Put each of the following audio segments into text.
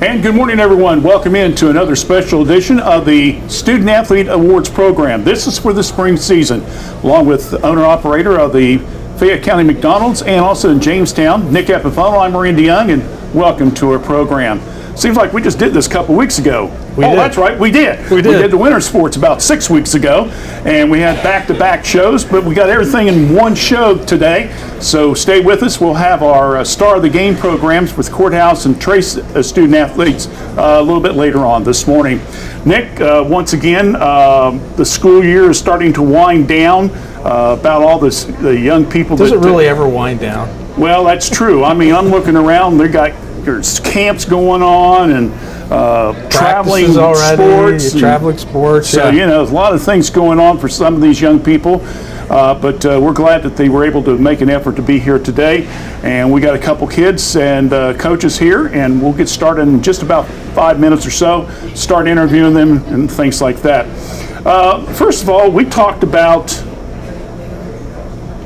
And good morning, everyone. Welcome in to another special edition of the Student Athlete Awards program. This is for the spring season, along with the owner-operator of the Fayette County McDonald's and also in Jamestown, Nick Epifano. I'm Randy Young, and welcome to our program. Seems like we just did this a couple weeks ago. That's right, we did. We did the winter sports about 6 weeks ago, and we had back-to-back shows, but we got everything in one show today. So stay with us. We'll have our Star of the Game programs with Courthouse and Trace student athletes a little bit later on this morning. Nick, once again, the school year is starting to wind down. About all the young people. Does it really ever wind down? Well, that's true. I mean, I'm looking around. There's camps going on and traveling sports. Traveling sports. So, there's a lot of things going on for some of these young people. But we're glad that they were able to make an effort to be here today. And we got a couple kids and coaches here, and we'll get started in just about 5 minutes or so, start interviewing them and things like that. First of all, we talked about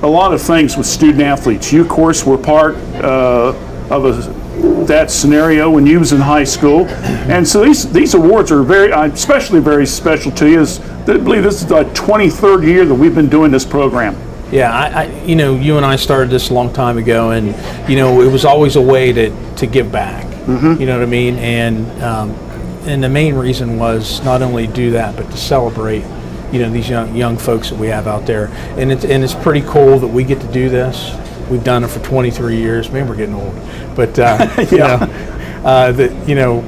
a lot of things with student athletes. You, of course, were part of that scenario when you was in high school, and so these awards are especially very special to you. I believe this is the 23rd year that we've been doing this program. Yeah, you and I started this a long time ago, and it was always a way to give back. Mm-hmm. You know what I mean? And the main reason was not only do that, but to celebrate these young folks that we have out there, and it's pretty cool that we get to do this. We've done it for 23 years. Maybe we're getting old, but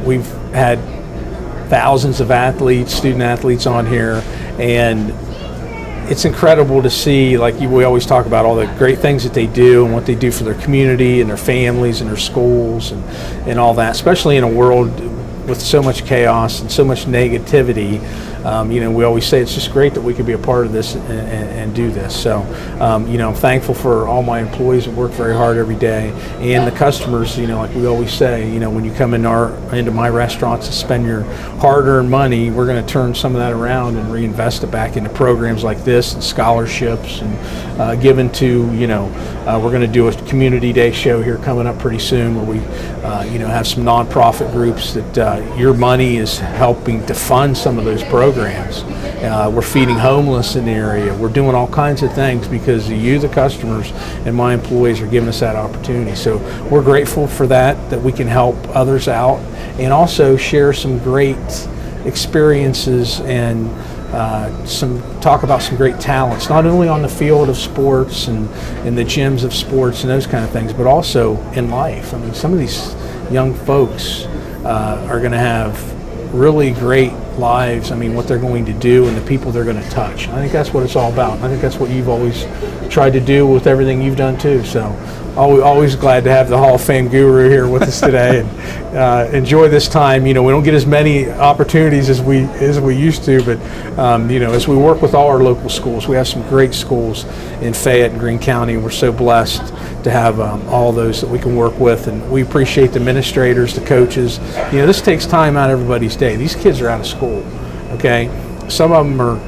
we've had thousands of athletes, student athletes on here, and it's incredible to see. We always talk about all the great things that they do and what they do for their community and their families and their schools and all that, especially in a world with so much chaos and so much negativity. We always say it's just great that we could be a part of this and do this. So, I'm thankful for all my employees that work very hard every day, and the customers. Like we always say, when you come into my restaurants to spend your hard-earned money, we're going to turn some of that around and reinvest it back into programs like this and scholarships and given to. We're going to do a community day show here coming up pretty soon where we, have some nonprofit groups that your money is helping to fund some of those programs. We're feeding homeless in the area. We're doing all kinds of things because you, the customers, and my employees are giving us that opportunity. So we're grateful for that we can help others out and also share some great experiences and talk about some great talents, not only on the field of sports and in the gyms of sports and those kind of things, but also in life. I mean, some of these young folks are going to have really great lives. I mean, what they're going to do and the people they're going to touch. I think that's what it's all about. I think that's what you've always tried to do with everything you've done too. So always glad to have the Hall of Fame guru here with us today and enjoy this time. We don't get as many opportunities as we used to, but as we work with all our local schools, we have some great schools in Fayette and Greene County, and we're so blessed to have all those that we can work with, and we appreciate the administrators, the coaches. This takes time out of everybody's day. These kids are out of school, okay? Some of them are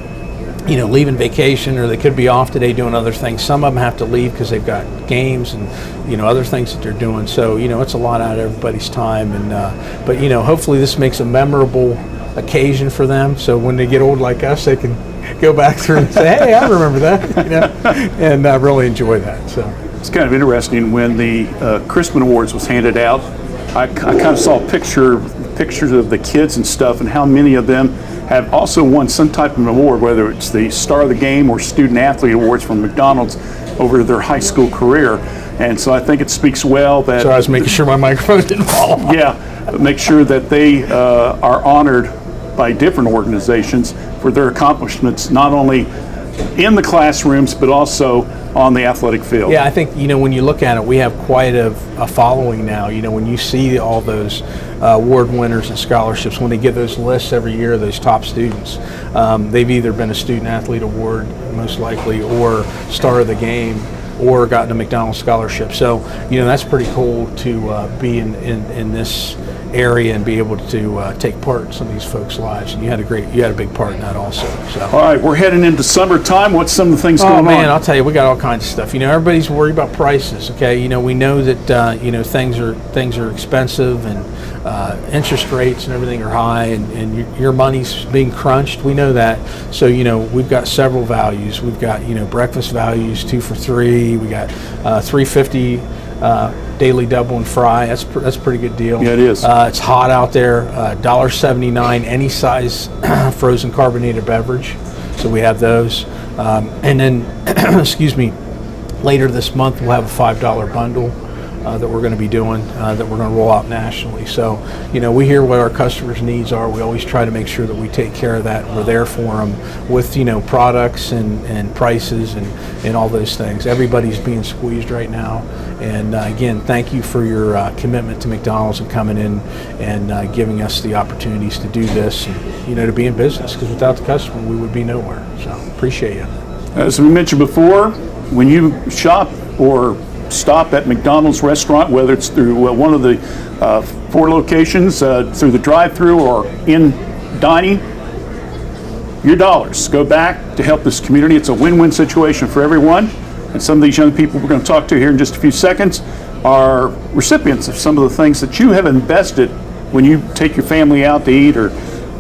leaving vacation, or they could be off today doing other things. Some of them have to leave because they've got games and other things that they're doing. So it's a lot out of everybody's time, and but hopefully this makes a memorable occasion for them. So when they get old like us, they can go back through and say, "Hey, I remember that," and really enjoy that. So it's kind of interesting when the Crispin Awards was handed out. I kind of saw pictures of the kids and stuff, and how many of them have also won some type of award, whether it's the Star of the Game or Student Athlete Awards from McDonald's over their high school career. And so I think it speaks well that... So I was making sure my microphone didn't fall off. Yeah, make sure that they are honored by different organizations for their accomplishments, not only in the classrooms, but also on the athletic field. Yeah, I think, when you look at it, we have quite a following now. When you see all those award winners and scholarships, when they get those lists every year, those top students, they've either been a Student Athlete Award, most likely, or Star of the Game, or gotten a McDonald's scholarship. So, that's pretty cool to be in this area and be able to take part in some of these folks' lives. And you had a big part in that also. So. All right, we're heading into summertime. What's some of the things going on? Oh man, I'll tell you, we got all kinds of stuff. Everybody's worried about prices. Okay, we know that things are expensive and interest rates and everything are high, and your money's being crunched. We know that. So we've got several values. We've got breakfast values 2 for $3. We got $3.50. Daily double and fry. That's a pretty good deal. Yeah, it is. It's hot out there. $1.79 any size frozen carbonated beverage. So we have those. And then, excuse me, later this month we'll have a $5 bundle that we're going to be doing that we're going to roll out nationally. So we hear what our customers' needs are. We always try to make sure that we take care of that. We're there for them with products and prices and all those things. Everybody's being squeezed right now. And again, thank you for your commitment to McDonald's and coming in and giving us the opportunities to do this and to be in business, because without the customer we would be nowhere. So appreciate you. As we mentioned before, when you shop or stop at McDonald's restaurant, whether it's through one of the 4 locations, through the drive-through or in dining, your dollars go back to help this community. It's a win-win situation for everyone. And some of these young people we're going to talk to here in just a few seconds are recipients of some of the things that you have invested when you take your family out to eat or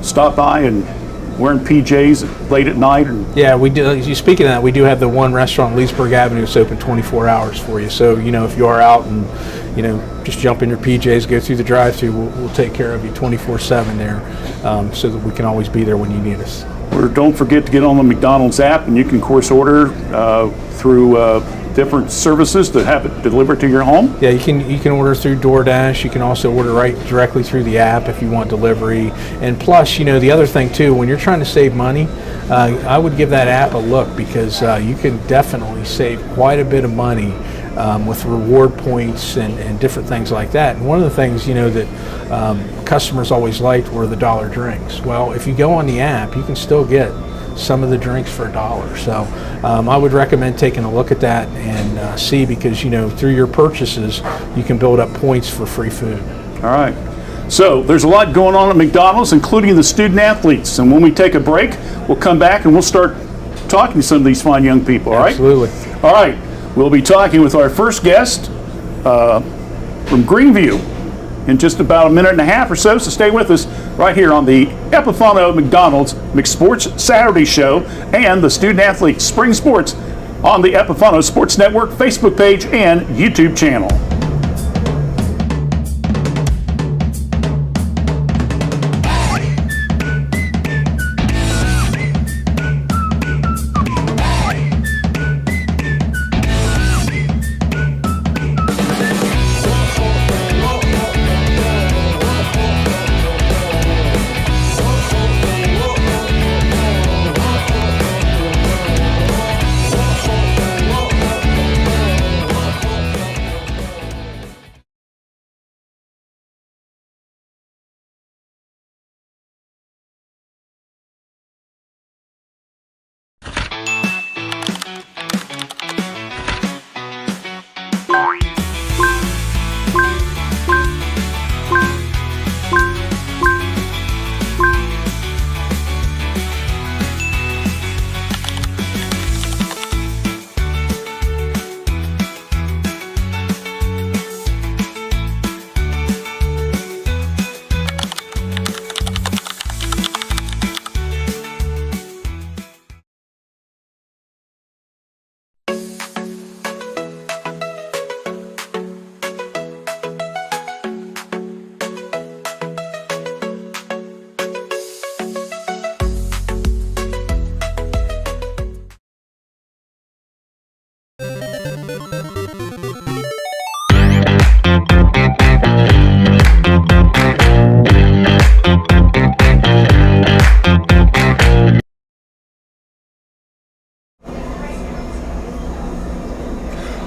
stop by and wearing PJs late at night. Yeah, we do. Speaking of that, we do have the one restaurant, Leesburg Avenue, that's open 24 hours for you. So, if you are out and, just jump in your PJs, go through the drive-thru, we'll take care of you 24/7 there, so that we can always be there when you need us. Or don't forget to get on the McDonald's app, and you can, of course, order through different services to have it delivered to your home. Yeah, you can order through DoorDash. You can also order directly through the app if you want delivery. And plus, the other thing too, when you're trying to save money, I would give that app a look, because you can definitely save quite a bit of money with reward points and different things like that. And one of the things that customers always liked were the dollar drinks. Well, if you go on the app, you can still get some of the drinks for $1. So I would recommend taking a look at that and see, because through your purchases you can build up points for free food. All right. So there's a lot going on at McDonald's, including the student athletes. And when we take a break, we'll come back and we'll start talking to some of these fine young people. All right? Absolutely. All right. We'll be talking with our first guest from Greenview in just about a minute and a half or so. So stay with us right here on the Epifano McDonald's McSports Saturday Show and the Student Athlete Spring Sports on the Epifano Sports Network Facebook page and YouTube channel.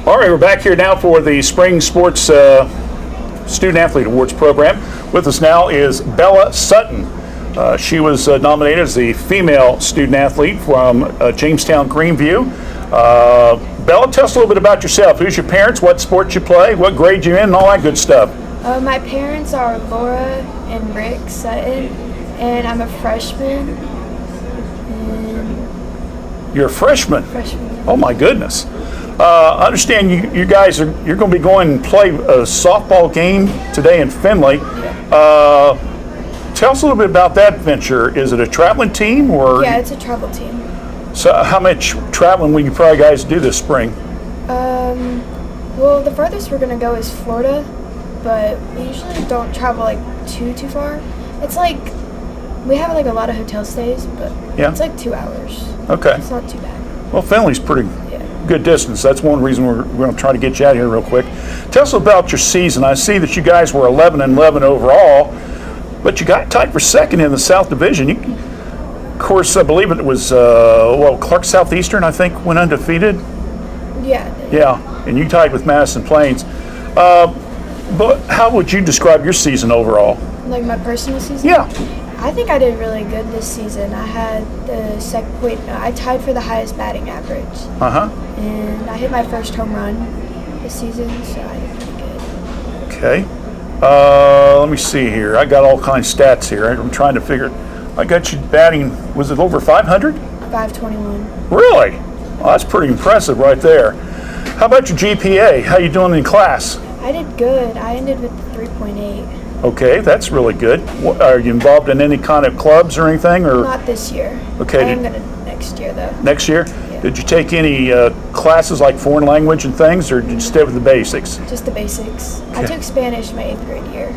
All right, we're back here now for the Spring Sports Student Athlete Awards program. With us now is Bella Sutton. She was nominated as the female student athlete from Jamestown Greenview. Bella, tell us a little bit about yourself. Who's your parents, what sports you play, what grade you're in, and all that good stuff. My parents are Laura and Rick Sutton, and I'm a freshman. You're a freshman? Freshman. Oh my goodness. I understand you're going to be going and play a softball game today in Findlay. Tell us a little bit about that venture. Is it a traveling team or? Yeah, it's a travel team. So how much traveling will you probably guys do this spring? Well, the farthest we're gonna go is Florida, but we usually don't travel like too far. It's like we have like a lot of hotel stays, but Yeah. it's like 2 hours. Okay. It's not too bad. Well, Findlay's pretty Yeah. good distance. That's one reason we're going to try to get you out of here real quick. Tell us about your season. I see that you guys were 11-11 overall, but you got tied for second in the South Division. Of course, I believe it was Clark Southeastern, I think, went undefeated. Yeah. Yeah, and you tied with Madison Plains. But how would you describe your season overall? Like my personal season? Yeah. I think I did really good this season. I had I tied for the highest batting average. Uh-huh. And I hit my first home run this season, so I did pretty good. Okay. Let me see here. I got all kinds of stats here. I'm trying to figure. I got you batting, was it over 500? 521. Really? Well, that's pretty impressive right there. How about your GPA? How you doing in class? I did good. I ended with 3.8. Okay, that's really good. Are you involved in any kind of clubs or anything? Or Not this year. Okay, I am gonna next year though. next year? Yeah. Did you take any classes like foreign language and things, or did you stay with the basics? Just the basics. I Okay. took Spanish my 8th grade year.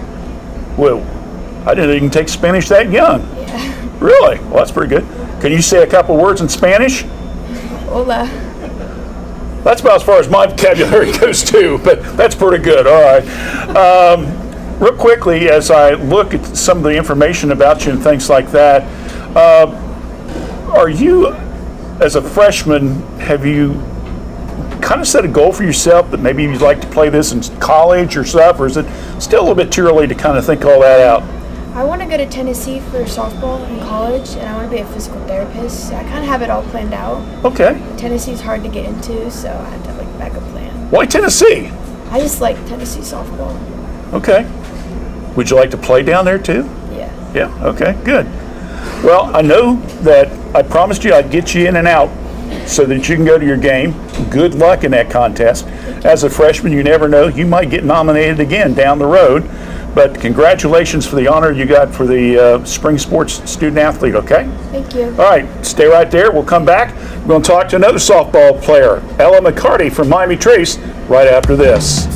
Whoa, I didn't even take Spanish that young. Yeah. Really? Well, that's pretty good. Can you say a couple words in Spanish? Hola. That's about as far as my vocabulary goes too, but that's pretty good. All right. Real quickly, as I look at some of the information about you and things like that, are you, as a freshman, have you kind of set a goal for yourself that maybe you'd like to play this in college or stuff, or is it still a little bit too early to kind of think all that out? I want to go to Tennessee for softball in college, and I want to be a physical therapist. So I kind of have it all planned out. Okay. Tennessee's hard to get into, so I have to have like a backup plan. Why Tennessee? I just like Tennessee softball. Okay. Would you like to play down there too? Yeah. Yeah, okay, good. Well, I know that I promised you I'd get you in and out so that you can go to your game. Good luck in that contest. As a freshman, you never know, you might get nominated again down the road. But congratulations for the honor you got for the Spring Sports Student Athlete, okay? Thank you. All right, stay right there. We'll come back. We're going to talk to another softball player, Ella McCarty from Miami Trace, right after this.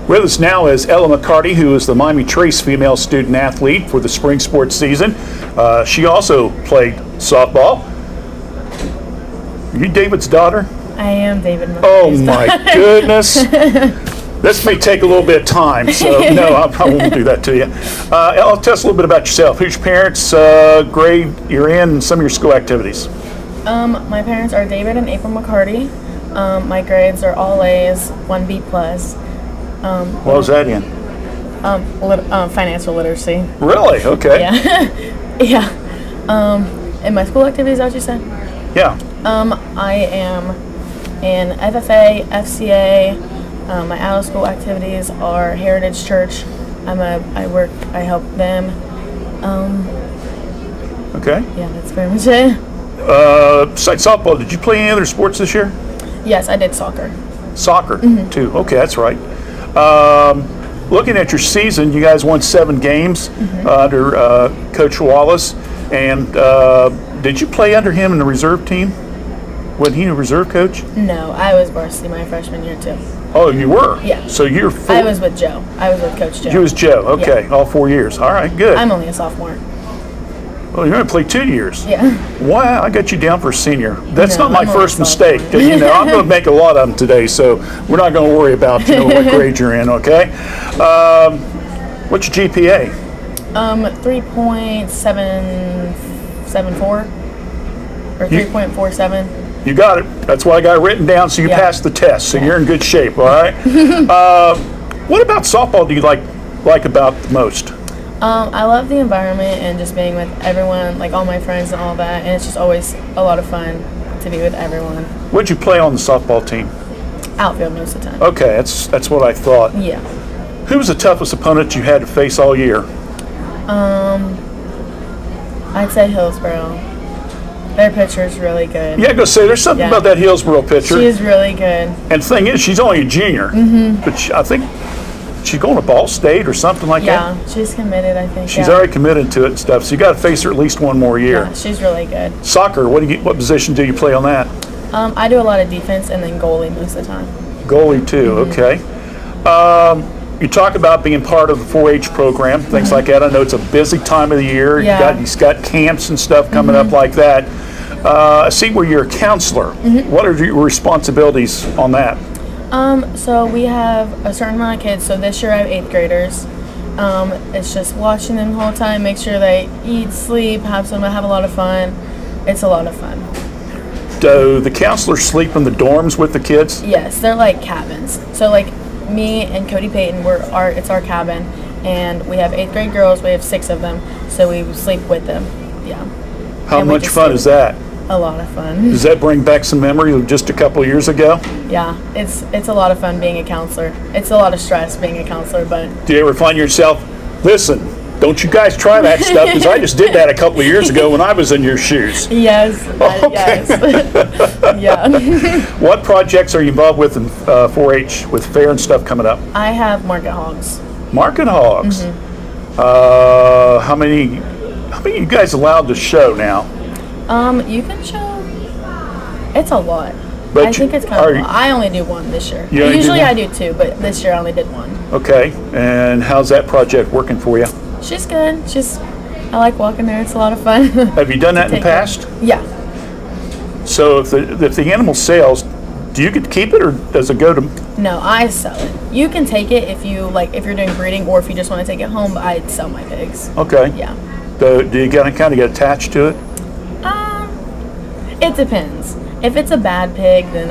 With us now is Ella McCarty, who is the Miami Trace female student athlete for the spring sports season. She also played softball. Are you David's daughter? I am David Oh McCarty's my daughter. goodness. This may take a little bit of time, so no, I probably won't do that to you. Ella, tell us a little bit about yourself. Who's your parents, grade you're in, and some of your school activities. My parents are David and April McCarty. My grades are all A's, 1B plus. What was that in? Financial literacy. Really? Okay. Yeah. Yeah. And my school activities, is that what you said? Yeah. I am in FFA, FCA. My out of school activities are Heritage Church. I help them. Okay. Yeah, that's very much it. Besides softball, did you play any other sports this year? Yes, I did soccer. Soccer, too. Okay, that's right. Looking at your season, you guys won 7 games under Coach Wallace. And did you play under him in the reserve team? Wasn't he a reserve coach? No, I was varsity my freshman year too. Oh, you were? Yeah. So you're I was with Joe. I was with Coach Joe. You was Joe. Okay, all 4 years. All right, good. I'm only a sophomore. Well, you're going to play 2 years. Yeah. Wow, I got you down for a senior. That's No, not my I'm only first a mistake. sophomore. You know, I'm going to make a lot of them today, so we're not going to worry about what grade you're in. Okay. What's your GPA? 3.774 or 3.47. You got it. That's why I got it written down. So you Yeah. passed the test. So you're in good shape. All right. What about softball do you like about the most? I love the environment and just being with everyone, like all my friends and all that, and it's just always a lot of fun to be with everyone. What'd you play on the softball team? Outfield most of the time. Okay, that's what I thought. Yeah. Who was the toughest opponent you had to face all year? I'd say Hillsborough. Their pitcher's really good. Yeah, I go say there's something Yeah. about that Hillsborough pitcher. She's really good. And the thing is, she's only a junior, but I think she's going to Ball State or something like Yeah, that. she's committed, I think. She's yeah. already committed to it and stuff. So you got to face her at least one more year. Yeah, she's really good. Soccer, what position do you play on that? I do a lot of defense and then goalie most of the time. Goalie too. Okay. You talk about being part of the 4-H program, things like that. I know it's a busy time of the year. Yeah. You've got camps and stuff coming up like that. I see where you're a counselor. What are your responsibilities on that? So we have a certain amount of kids. So this year I have 8th graders. It's just watching them the whole time, make sure they eat, sleep, have a lot of fun. It's a lot of fun. Do the counselors sleep in the dorms with the kids? Yes, they're like cabins. So like me and Cody Payton, it's our cabin, and we have 8th grade girls. We have 6 of them, so we sleep with them. Yeah. How And we much just fun sleep is that? A lot of fun. Does that bring back some memories of just a couple of years ago? Yeah, it's a lot of fun being a counselor. It's a lot of stress being a counselor, but Do you ever find yourself, listen, don't you guys try that stuff, because I just did that a couple of years ago when I was in your shoes. yes, Okay. yes, yeah. What projects are you involved with in 4-H with fair and stuff coming up? I have market hogs. Market hogs. How many are you guys allowed to show now? You can show. It's a lot. But I think it's kind of a lot. I only do one this year. You only do Usually one? I do 2, but this year I only did 1. Okay, and how's that project working for you? She's good. I like walking there. It's a lot of fun. Have you done that in the Take care. past? Yeah. So if the animal sells, do you get to keep it or does it go to? No, I sell it. You can take it if you're doing breeding or if you just want to take it home, but I'd sell my pigs. Okay. Yeah. Do you kind of get attached to it? It depends. If it's a bad pig, then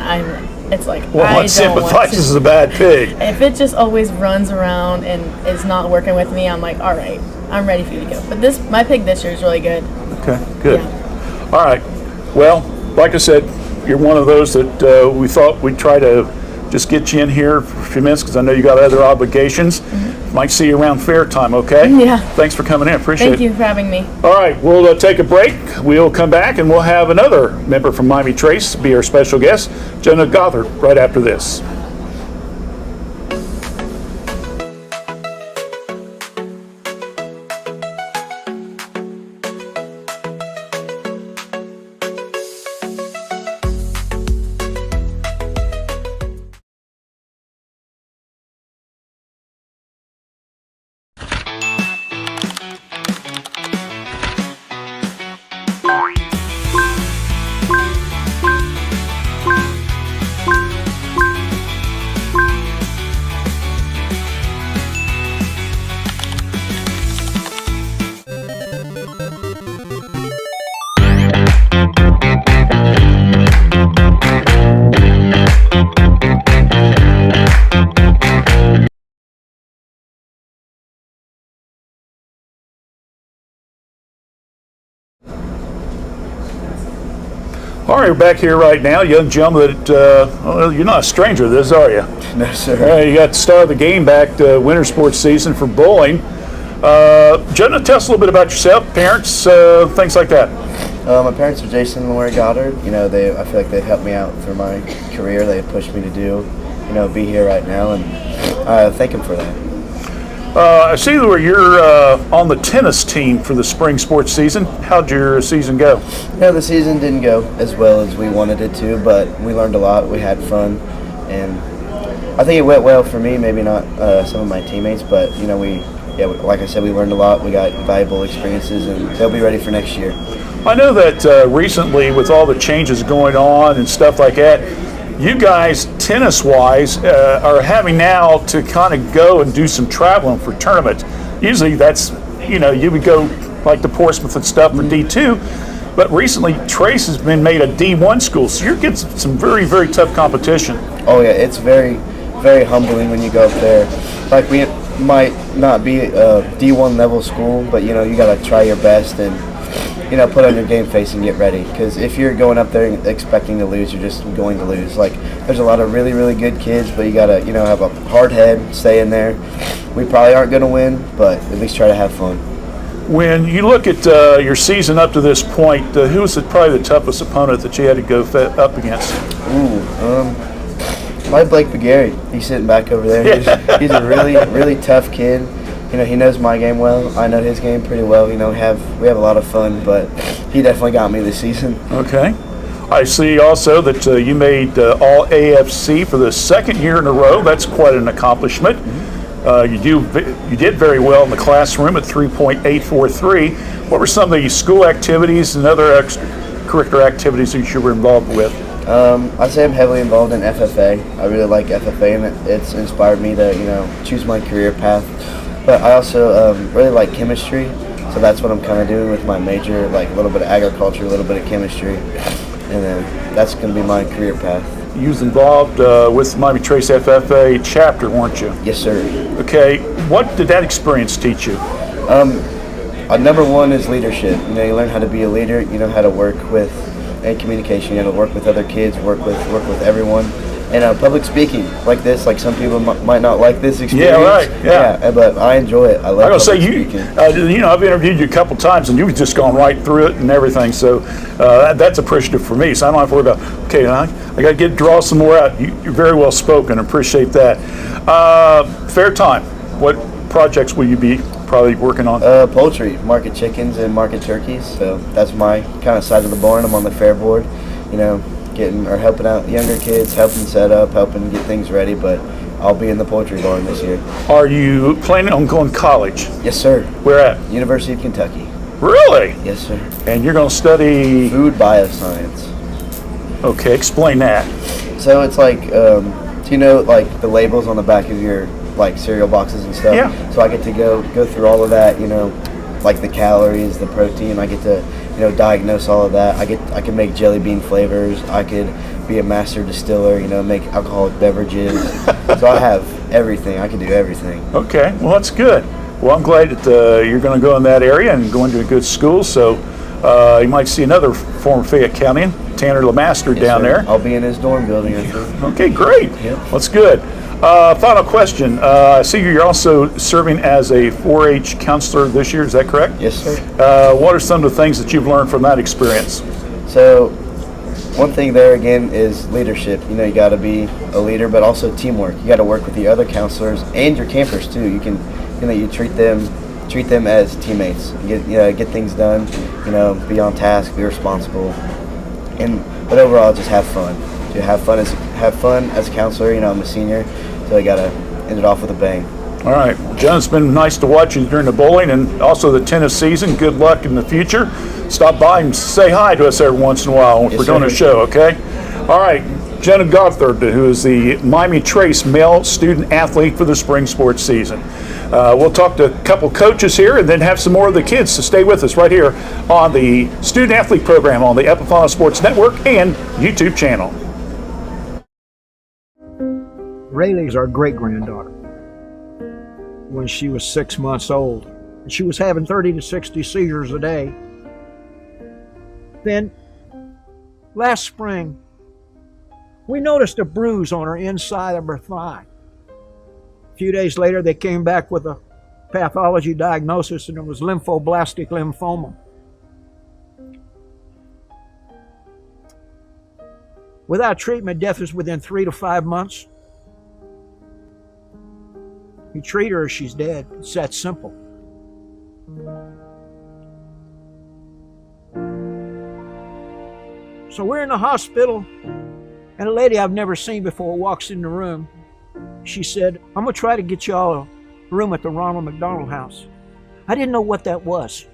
it's like, Well, I what don't sympathizes want is a bad pig. to. If it just always runs around and is not working with me, I'm like, all right, I'm ready for you to go. But my pig this year is really good. Okay, good. Yeah. All right. Well, like I said, you're one of those that we thought we'd try to just get you in here for a few minutes because I know you got other obligations. Might see you around fair time, okay? Yeah. Thanks for coming in. Appreciate Thank it. you for having me. All right, we'll take a break. We'll come back and we'll have another member from Miami Trace be our special guest, Jenna Gothard, right after this. All right, we're back here right now. Young gentleman that, well, you're not a stranger to this, are you? No, sir. You got the start of the game back to winter sports season for bowling. Jenna, tell us a little bit about yourself, parents, things like that. My parents are Jason and Lori Goddard. I feel like they've helped me out through my career. They've pushed me to be here right now. And thank him for that. I see where you're on the tennis team for the spring sports season. How'd your season go? Yeah, the season didn't go as well as we wanted it to, but we learned a lot. We had fun, and I think it went well for me. Maybe not some of my teammates, but like I said, we learned a lot. We got valuable experiences, and they'll be ready for next year. I know that recently, with all the changes going on and stuff like that, you guys, tennis-wise, are having now to kind of go and do some traveling for tournaments. Usually that's, you would go like to Portsmouth and stuff for D2, but recently Trace has been made a D1 school, so you're getting some very, very tough competition. Oh yeah, it's very, very humbling when you go up there. Like, we might not be a D1 level school, but you got to try your best and put on your game face and get ready. Because if you're going up there expecting to lose, you're just going to lose. Like, there's a lot of really, really good kids, but you got to, have a hard head, stay in there. We probably aren't going to win, but at least try to have fun. When you look at your season up to this point, who was probably the toughest opponent that you had to go up against? Probably Blake McGarry. He's sitting back over there. He's a really, really tough kid. He knows my game well. I know his game pretty well. We have a lot of fun, but he definitely got me this season. Okay. I see also that you made all AFC for the second year in a row. That's quite an accomplishment. You did very well in the classroom at 3.843. What were some of the school activities and other extracurricular activities that you were involved with? I'd say I'm heavily involved in FFA. I really like FFA, and it's inspired me to choose my career path. But I also really like chemistry, so that's what I'm kind of doing with my major, like a little bit of agriculture, a little bit of chemistry, and then that's going to be my career path. You was involved with Miami Trace FFA chapter, weren't you? Yes, sir. Okay, what did that experience teach you? Number one is leadership. You learn how to be a leader. You know how to work with and communication. You know, to work with other kids, work with everyone. And public speaking like this, like some people might not like this experience. Yeah, right. Yeah, but I enjoy it. I love. I'm gonna say speaking. I've interviewed you a couple times, and you've just gone right through it and everything. So that's appreciative for me. So I don't have to worry about. Okay, I got to draw some more out. You're very well spoken. Appreciate that. Fair time. What projects will you be probably working on? Poultry, market chickens and market turkeys. So that's my kind of side of the barn. I'm on the fair board. Helping out younger kids, helping set up, helping get things ready, but I'll be in the poultry barn this year. Are you planning on going to college? Yes, sir. Where at? University of Kentucky. Really? Yes, sir. And you're going to study? Food bioscience. Okay, explain that. So it's like, like the labels on the back of your like cereal boxes and stuff? Yeah. So I get to go through all of that, like the calories, the protein. I get to diagnose all of that. I can make jelly bean flavors. I could be a master distiller, make alcoholic beverages. So I have everything. I can do everything. Okay, well that's good. Well, I'm glad that you're going to go in that area and go into a good school. So you might see another former Fayette County, Tanner LeMaster, Yes, down sir. there. I'll be in his dorm building, I think. Okay, great. Yep. That's good. Final question. I see you're also serving as a 4-H counselor this year. Is that correct? Yes, sir. What are some of the things that you've learned from that experience? So one thing there again is leadership. You got to be a leader, but also teamwork. You got to work with the other counselors and your campers too. You can, you treat them as teammates. Get things done. Be on task, be responsible, but overall just have fun. Have fun as a counselor. I'm a senior, so I got to end it off with a bang. All right. Well, John, it's been nice to watch you during the bowling and also the tennis season. Good luck in the future. Stop by and say hi to us every once in a while if we're doing a show, okay? All right. Jenna Gothard, who is the Miami Trace male student athlete for the spring sports season. We'll talk to a couple coaches here and then have some more of the kids. So stay with us right here on the student athlete program on the Epifano Sports Network and YouTube channel. Rayleigh's our great-granddaughter. When she was 6 months old, and she was having 30 to 60 seizures a day. Then, last spring, we noticed a bruise on her inside of her thigh. A few days later, they came back with a pathology diagnosis, and it was lymphoblastic lymphoma. Without treatment, death is within 3 to 5 months. You treat her or she's dead. It's that simple. So we're in the hospital, and a lady I've never seen before walks in the room. She said, I'm going to try to get y'all a room at the Ronald McDonald House. I didn't know what that was.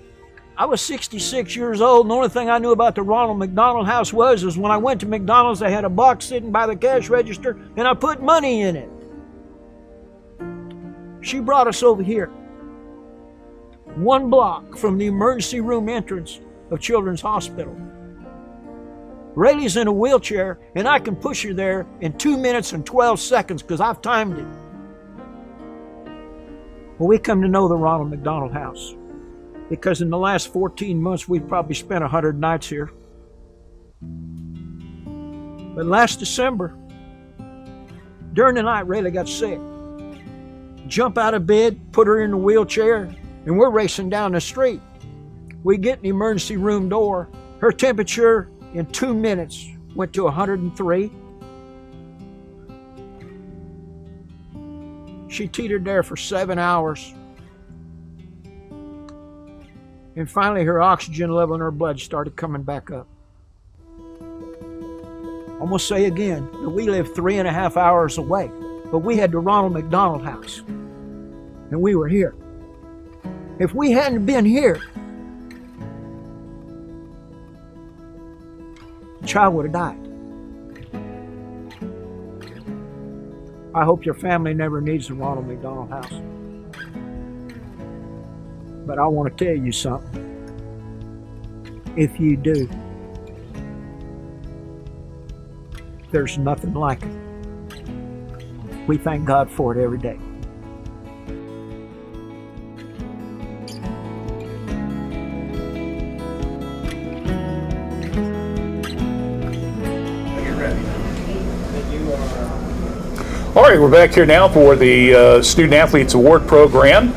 I was 66 years old, and the only thing I knew about the Ronald McDonald House was when I went to McDonald's, they had a box sitting by the cash register, and I put money in it. She brought us over here, 1 block from the emergency room entrance of Children's Hospital. Rayleigh's in a wheelchair, and I can push her there in 2 minutes and 12 seconds because I've timed it. Well, we come to know the Ronald McDonald House because in the last 14 months, we've probably spent 100 nights here. But last December, during the night, Rayleigh got sick. Jump out of bed, put her in the wheelchair, and we're racing down the street. We get in the emergency room door. Her temperature in 2 minutes went to 103. She teetered there for 7 hours. And finally her oxygen level in her blood started coming back up. I'm going to say again that we live 3.5 hours away, but we had the Ronald McDonald House, and we were here. If we hadn't been here, the child would have died. I hope your family never needs the Ronald McDonald House. But I want to tell you something. If you do, there's nothing like it. We thank God for it every day. All right, we're back here now for the Student Athletes Award Program.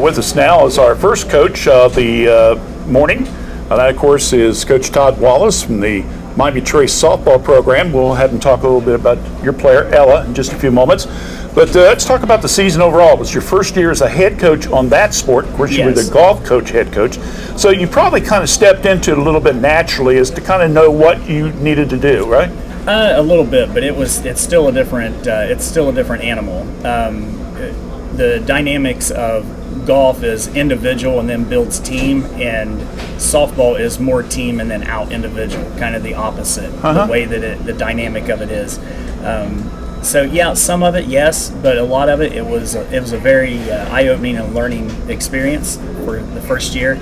With us now is our first coach of the morning. That, of course, is Coach Todd Wallace from the Miami Trace softball program. We'll have him talk a little bit about your player, Ella, in just a few moments. But let's talk about the season overall. It was your first year as a head coach on that sport. Of course, you were the golf coach, head coach. So you probably kind of stepped into it a little bit naturally as to kind of know what you needed to do, right? A little bit, but it's still a different animal. The dynamics of golf is individual and then builds team, and softball is more team and then out individual, kind of the opposite, the way that the dynamic of it is. So yeah, some of it, yes, but a lot of it was a very eye-opening and learning experience for the first year.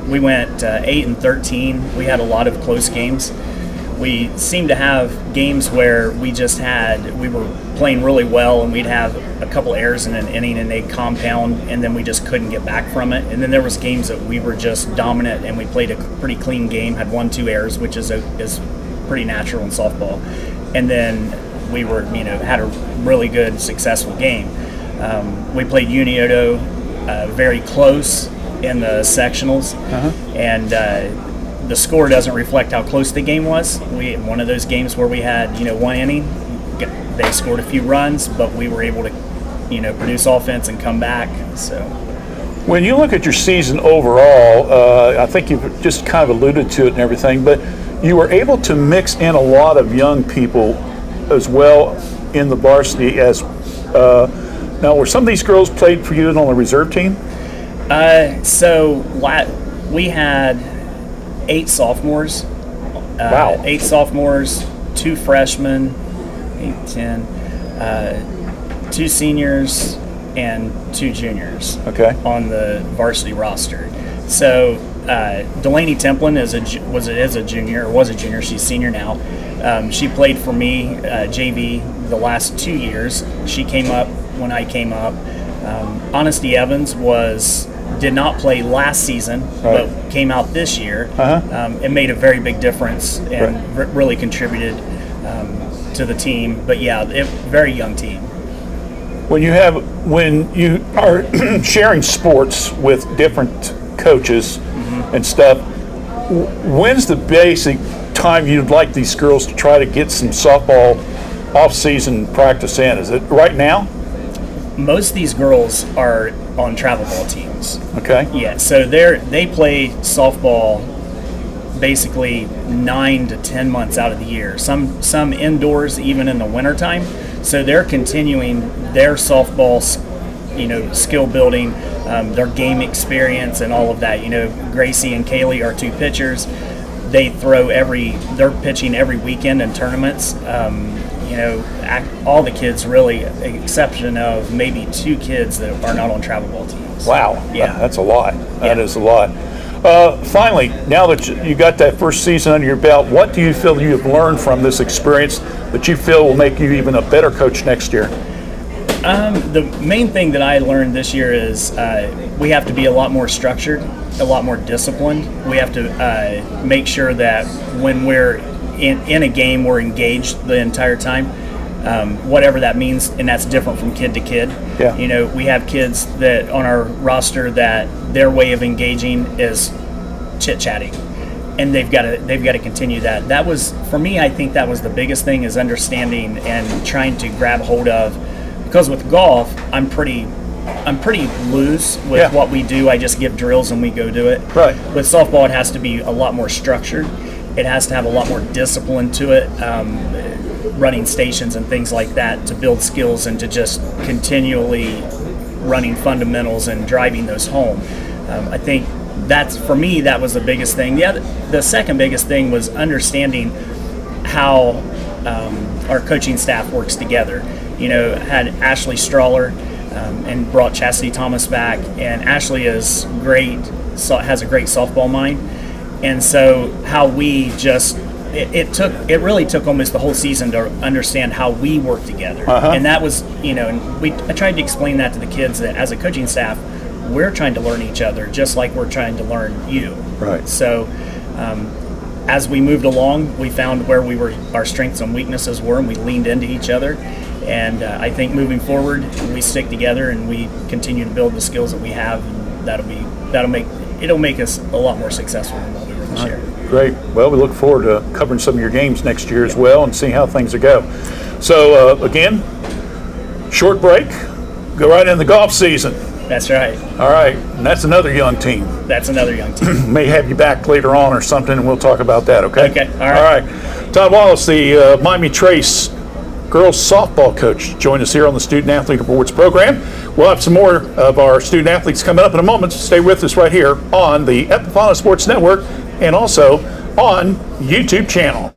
We went 8-13. We had a lot of close games. We seemed to have games where we were playing really well and we'd have a couple errors in an inning and they'd compound and then we just couldn't get back from it. And then there was games that we were just dominant and we played a pretty clean game, had 1-2 errors, which is pretty natural in softball. And then we were, had a really good, successful game. We played Unioto very close in the sectionals, and the score doesn't reflect how close the game was. One of those games where we had, 1 inning, they scored a few runs, but we were able to, produce offense and come back. So, when you look at your season overall, I think you've just kind of alluded to it and everything, but you were able to mix in a lot of young people as well in the varsity. As now, were some of these girls played for you on the reserve team? So we had 8 sophomores. Wow. 8 sophomores, 2 freshmen, 8, 10, 2 seniors, and 2 juniors. Okay. On the varsity roster. So Delaney Templin was a junior. She's senior now. She played for me JV the last 2 years. She came up when I came up. Honesty Evans did not play last season, but came out this year and made a very big difference and really contributed to the team. But yeah, very young team. When you are sharing sports with different coaches and stuff, when's the basic time you'd like these girls to try to get some softball off-season practice in? Is it right now? most of these girls are on travel ball teams. Okay. Yeah, so they play softball basically 9 to 10 months out of the year. Some indoors, even in the wintertime. So they're continuing their softball, skill building, their game experience, and all of that. Gracie and Kaylee are 2 pitchers. They're pitching every weekend in tournaments. All the kids really, exception of maybe 2 kids that are not on travel ball teams. Wow. Yeah. That's a lot. That is a lot. Finally, now that you got that first season under your belt, what do you feel you've learned from this experience that you feel will make you even a better coach next year? The main thing that I learned this year is we have to be a lot more structured, a lot more disciplined. We have to make sure that when we're in a game, we're engaged the entire time, whatever that means, and that's different from kid to kid. Yeah. We have kids that on our roster that their way of engaging is chit-chatting, and they've got to continue that. That was, for me, I think that was the biggest thing, is understanding and trying to grab hold of, because with golf, I'm pretty loose with what we do. I just give drills and we go do it. Right. With softball, it has to be a lot more structured. It has to have a lot more discipline to it, running stations and things like that to build skills and to just continually running fundamentals and driving those home. I think for me, that was the biggest thing. The second biggest thing was understanding how our coaching staff works together. Had Ashley Strawler and brought Chastity Thomas back, and Ashley is great, has a great softball mind, and so how we just it really took almost the whole season to understand how we work together. And that was I tried to explain that to the kids, that as a coaching staff, we're trying to learn each other just like we're trying to learn you. Right. So as we moved along, we found where our strengths and weaknesses were, and we leaned into each other. And I think moving forward, we stick together and we continue to build the skills that we have, and it'll make us a lot more successful than what we were this year. Great. Well, we look forward to covering some of your games next year as well and seeing how things go. So again, short break, go right into the golf season. That's right. All right, and that's another young team. That's another young team. May have you back later on or something, and we'll talk about that. Okay. Okay. All right. All right. Todd Wallace, the Miami Trace girls softball coach, joined us here on the Student Athlete Awards program. We'll have some more of our student athletes coming up in a moment. Stay with us right here on the Epifano Sports Network and also on YouTube channel.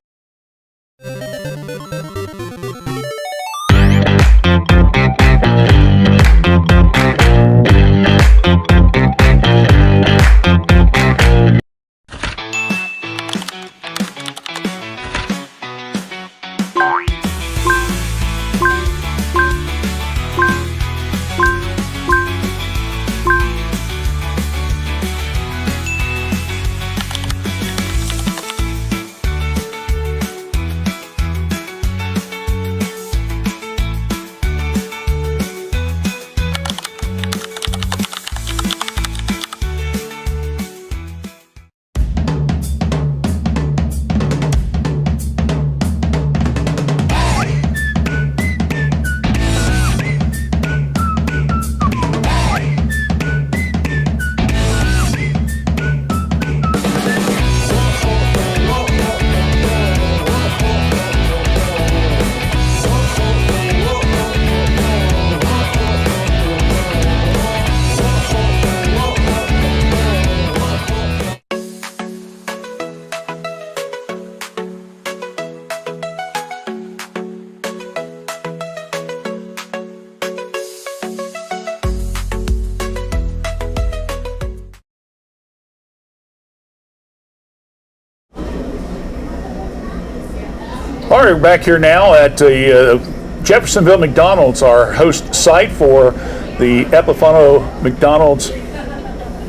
All right, we're back here now at the Jeffersonville McDonald's, our host site for the Epifano McDonald's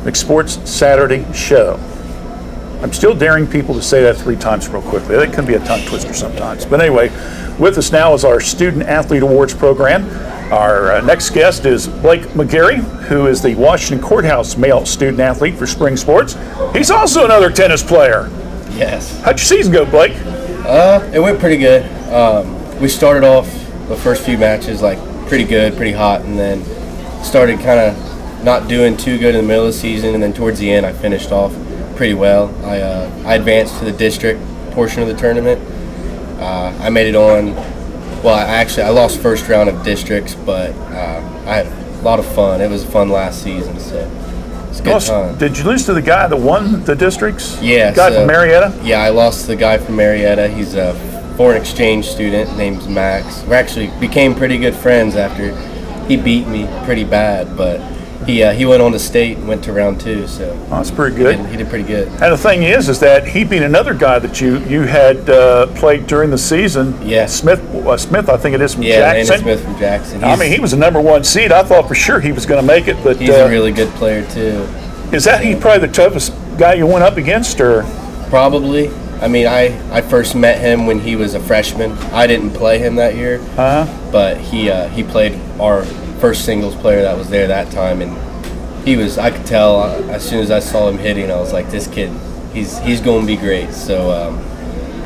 McSports Saturday show. I'm still daring people to say that 3 times real quickly. That can be a tongue twister sometimes. But anyway, with us now is our Student Athlete Awards program. Our next guest is Blake McGarry, who is the Washington Courthouse male student athlete for spring sports. He's also another tennis player. Yes. How'd your season go, Blake? It went pretty good. We started off the first few matches like pretty good, pretty hot, and then started kind of not doing too good in the middle of the season, and then towards the end I finished off pretty well. I advanced to the district portion of the tournament. I made it on. Well, I lost first round of districts, but I had a lot of fun. It was a fun last season, so it's a good time. Did you lose to the guy that won the districts? Yeah, the guy from Marietta? Yeah, I lost to the guy from Marietta. He's a foreign exchange student named Max. We actually became pretty good friends after he beat me pretty bad, but he went on to state and went to round 2, so that's pretty good. He did pretty good. And the thing is that he beat another guy that you had played during the season. Yeah, Smith, I think it is from Jackson. Jackson. Smith from Jackson. He was the number 1 seed. I thought for sure he was going to make it, but he's a really good player too. Is that he probably the toughest guy you went up against, or? Probably. I mean, I first met him when he was a freshman. I didn't play him that year, but he played our first singles player that was there that time, and I could tell as soon as I saw him hitting, I was like, this kid, he's going to be great. So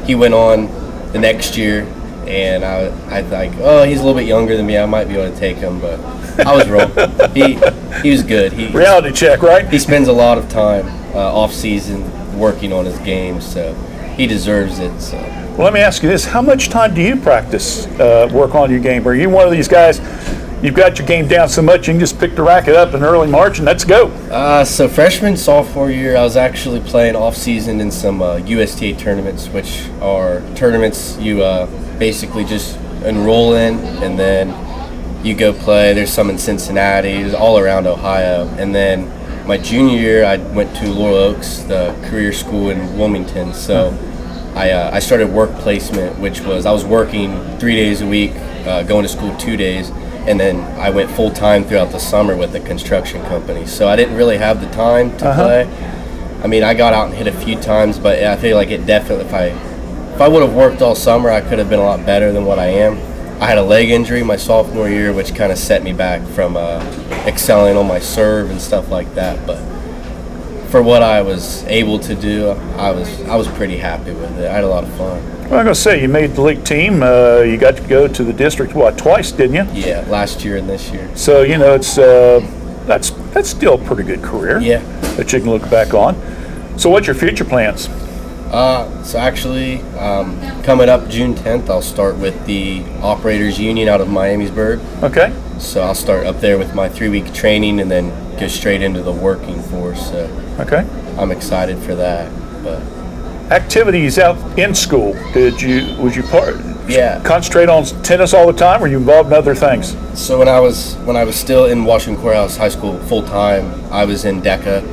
he went on the next year, and I like, oh, he's a little bit younger than me, I might be able to take him, but I was wrong. He was good. Reality check, right? He spends a lot of time off season working on his game, so he deserves it. So. Well, let me ask you this: how much time do you practice, work on your game? Are you one of these guys? You've got your game down so much you can just pick the racket up in early March and let's go. So freshman, sophomore year, I was actually playing off season in some USTA tournaments, which are tournaments you basically just enroll in and then you go play. There's some in Cincinnati, there's all around Ohio. And then my junior year, I went to Laurel Oaks, the career school in Wilmington. So I started work placement, which was I was working 3 days a week, going to school 2 days. And then I went full time throughout the summer with a construction company. So I didn't really have the time to play. I mean, I got out and hit a few times, but I feel like it definitely, if I would have worked all summer, I could have been a lot better than what I am. I had a leg injury my sophomore year, which kind of set me back from excelling on my serve and stuff like that. But for what I was able to do, I was pretty happy with it. I had a lot of fun. Well, I'm going to say, you made the league team. You got to go to the district, twice, didn't you? Yeah, last year and this year. So, it's that's still a pretty good career. Yeah. That you can look back on. So what's your future plans? So actually, coming up June 10th, I'll start with the Operators Union out of Miamisburg. Okay. So I'll start up there with my 3-week training and then go straight into the working force. So okay. I'm excited for that. But activities out in school, would you concentrate on tennis all the time, or were you involved in other things? So when I was still in Washington Courthouse High School full time, I was in DECA,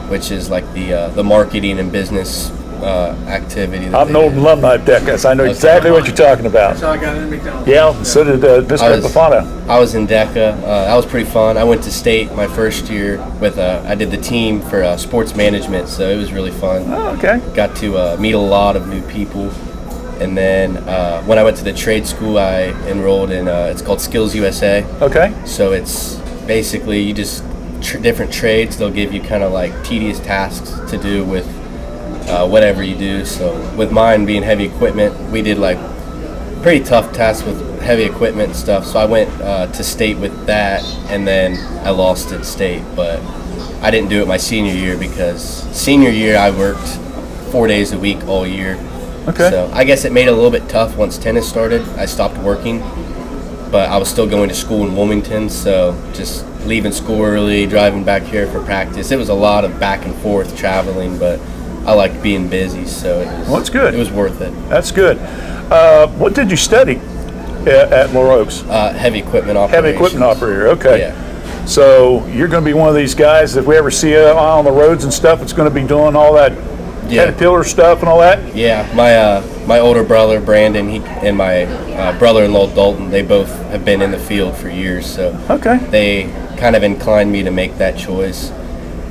which is like the marketing and business activity. I'm an old alumni of DECA, so I know exactly what you're talking about. That's how I got into McDonald's. Yeah, so did Mr. Epifano. I was in DECA. That was pretty fun. I went to state my first year with I did the team for sports management, so it was really fun. Oh, okay. Got to meet a lot of new people. And then when I went to the trade school, I enrolled in, it's called Skills USA. Okay. So it's basically you just different trades. They'll give you kind of like tedious tasks to do with whatever you do. So with mine being heavy equipment, we did like pretty tough tasks with heavy equipment and stuff. So I went to state with that, and then I lost at state. But I didn't do it my senior year because senior year I worked 4 days a week all year. Okay. So I guess it made it a little bit tough once tennis started. I stopped working, but I was still going to school in Wilmington, so just leaving school early, driving back here for practice. It was a lot of back and forth traveling, but I liked being busy, so that's good. It was worth it. That's good. What did you study at Laurel Oaks? Heavy equipment operator. Heavy equipment operator, okay. Yeah. So you're going to be one of these guys, if we ever see you on the roads and stuff, it's going to be doing all that Caterpillar stuff and all that? Yeah, my older brother Brandon, and my brother-in-law Dalton, they both have been in the field for years, so they kind of inclined me to make that choice,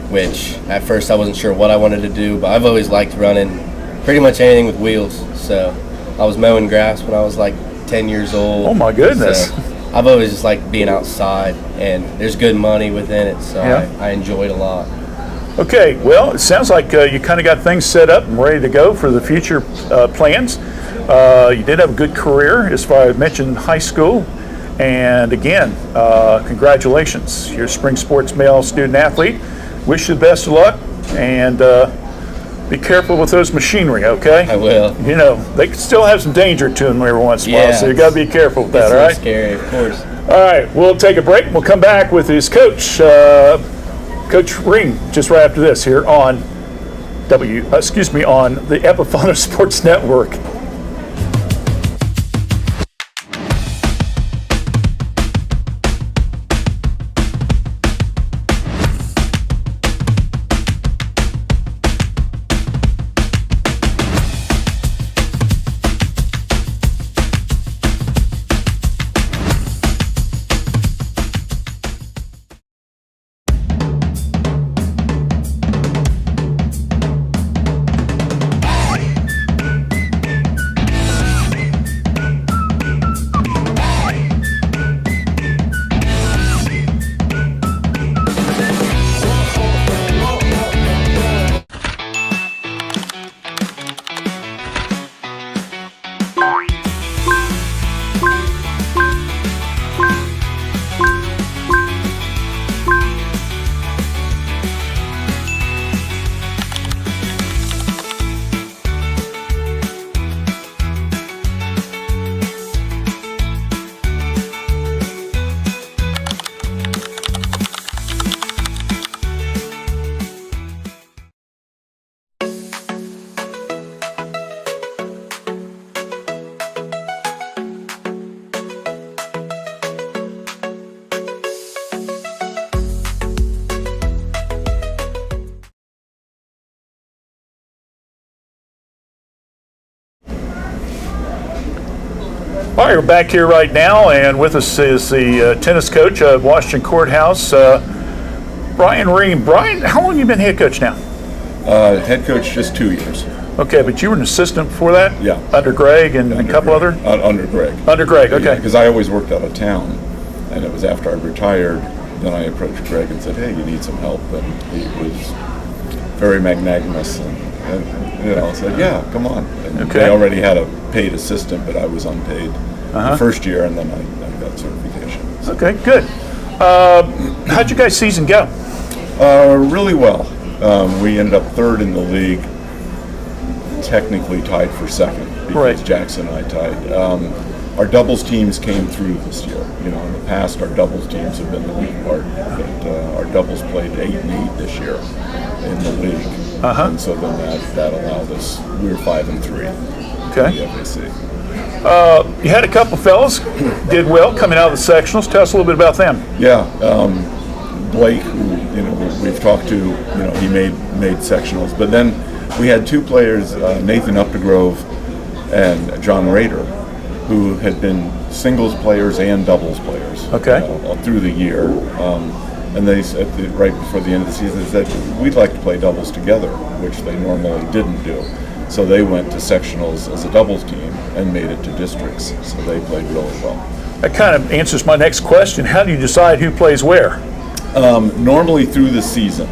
which at first I wasn't sure what I wanted to do, but I've always liked running pretty much anything with wheels. So I was mowing grass when I was like 10 years old. Oh my goodness. So I've always just liked being outside, and there's good money within it, so I enjoyed a lot. Okay, well, it sounds like you kind of got things set up and ready to go for the future plans. You did have a good career, as far as I mentioned, high school, And again, congratulations. You're a spring sports male student athlete. Wish you the best of luck, and be careful with those machinery, okay? I will. You know, they can still have some danger to them every once in a while, so you got to be careful with that, It's all a right? little scary, of course. All right, we'll take a break. We'll come back with his coach, Coach Ring, just right after this here on on the Epifano Sports Network. All right, we're back here right now, and with us is the tennis coach of Washington Courthouse, Brian Ream. Brian, how long have you been head coach now? Head coach just 2 years. Okay, but you were an assistant before that? Yeah. Under Greg and a couple other? Under Greg. Under Greg, okay. Because I always worked out of town, and it was after I retired, then I approached Greg and said, hey, you need some help, and he was very magnanimous, and you know, said, yeah, come on. And Okay. they already had a paid assistant, but I was unpaid the first year, and then I got certification. So, Okay, good. How'd you guys' season go? really well. We ended up third in the league, technically tied for second because Right. Jackson and I tied. Our doubles teams came through this year. You know, in the past, our doubles teams have been the weak part, but our doubles played 8-8 this year in the league, and so then that allowed us. We were 5-3. Okay. The FAC. You had a couple fellas did well coming out of the sectionals. Tell us a little bit about them. Yeah, Blake, who we've talked to, he made sectionals, but then we had two players, Nathan Updegrove and John Rader, who had been singles players and doubles players. Okay. Through the year, and they said right before the end of the season, they said we'd like to play doubles together, which they normally didn't do. So they went to sectionals as a doubles team and made it to districts. So they played really well. That kind of answers my next question. How do you decide who plays where? Normally through the season,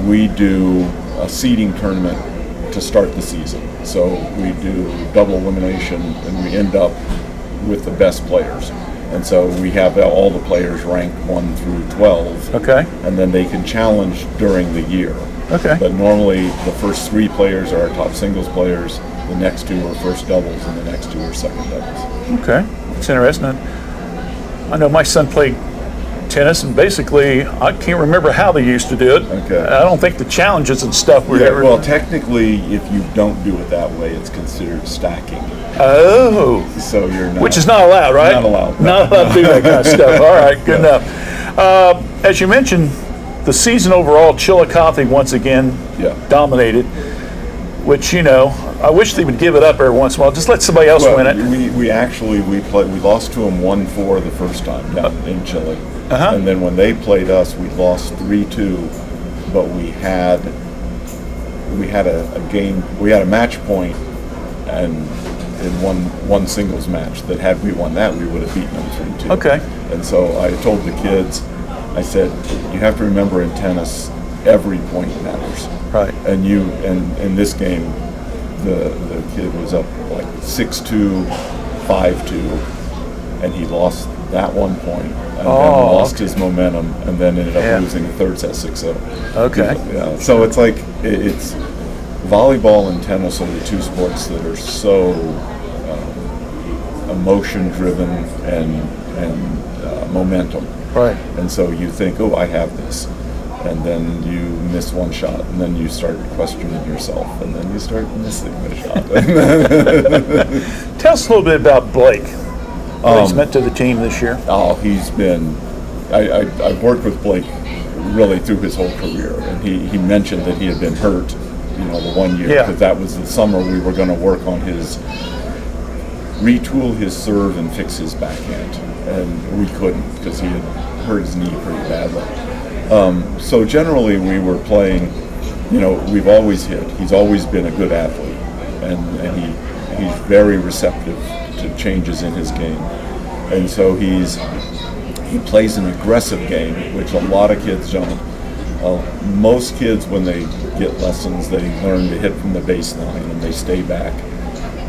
we do a seeding tournament to start the season. So we do double elimination and we end up with the best players. And so we have all the players ranked 1 through 12. Okay. And then they can challenge during the year. Okay. But normally the first 3 players are our top singles players, the next 2 are first doubles, and the next 2 are second doubles. Okay. It's interesting. I know my son played tennis, and basically, I can't remember how they used to do it. Okay. I don't think the challenges and stuff were Yeah, ever. well, technically, if you don't do it that way, it's considered stacking. Oh. So you're not. Which is not allowed, right? Not allowed. Not allowed to do that kind of stuff. All right, good enough. As you mentioned, the season overall, Chillicothe once again dominated, which, I wish they would give it up every once in a while. Just let somebody else win it. We lost to them 1-4 the first time down in Chile. And then when they played us, we lost 3-2, but we had a game, we had a match point, and in one singles match that had we won that, we would have beaten them 3-2. Okay. And so I told the kids, I said, you have to remember in tennis, every point matters. Right. And in this game, the kid was up like 6-2, 5-2, and he lost at one point, and then Oh, lost his momentum, and then ended up Yeah. losing the third set 6-0. Okay. Yeah. So it's like it's volleyball and tennis are the two sports that are so emotion driven and momentum. Right. And so you think, oh, I have this. And then you miss one shot, and then you start questioning yourself, and then you start missing the shot. Tell us a little bit about Blake. What he's meant to the team this year. Oh, he's been. I've worked with Blake really through his whole career, and he mentioned that he had been hurt, the 1 year, Yeah. because that was the summer we were going to work on retool his serve and fix his backhand, and we couldn't because he had hurt his knee pretty badly. So generally we were playing, we've always hit. He's always been a good athlete, and he's very receptive to changes in his game. And so he plays an aggressive game, which a lot of kids don't. Most kids, when they get lessons, they learn to hit from the baseline and they stay back.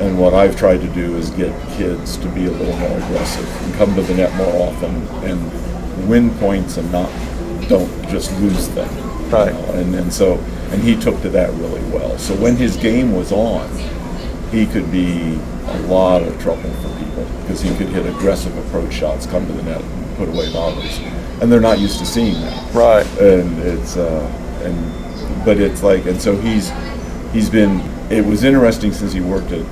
And what I've tried to do is get kids to be a little more aggressive and come to the net more often and win points and don't just lose them. Right. And he took to that really well. So when his game was on, he could be a lot of trouble for people because he could hit aggressive approach shots, come to the net, and put away volleys, and they're not used to seeing that. Right. And it's but it's like, and so he's been. It was interesting since he worked at,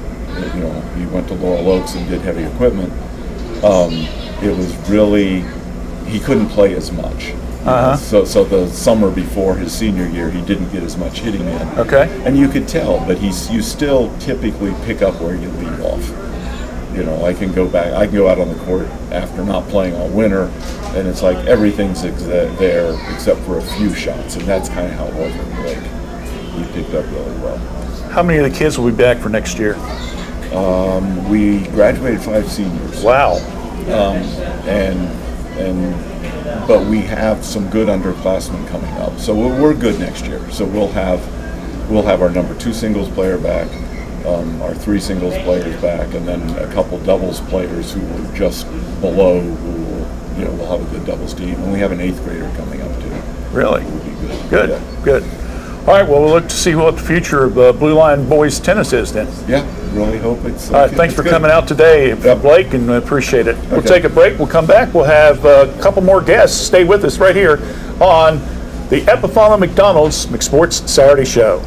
he went to Laurel Oaks and did heavy equipment. It was really, he couldn't play as much. Uh-huh. So the summer before his senior year, he didn't get as much hitting in. Okay. And you could tell, but you still typically pick up where you leave off. I can go out on the court after not playing all winter, and it's like everything's there except for a few shots, and that's kind of how it was with Blake. He picked up really well. How many of the kids will be back for next year? We graduated 5 seniors. Wow. But we have some good underclassmen coming up, so we're good next year. So we'll have our number 2 singles player back, our 3 singles players back, and then a couple doubles players who were just below. We'll have a good doubles team, and we have an 8th grader coming up too. Really? Will be good. Good. Yeah. Good. All right. Well, we'll look to see what the future of Blue Line boys tennis is then. Yeah. Really hope it's. All right. Thanks it's for good. coming out today, Yep. Blake, and I appreciate it. We'll Okay. take a break. We'll come back. We'll have a couple more guests. Stay with us right here on the Epifano McDonald's McSports Saturday Show.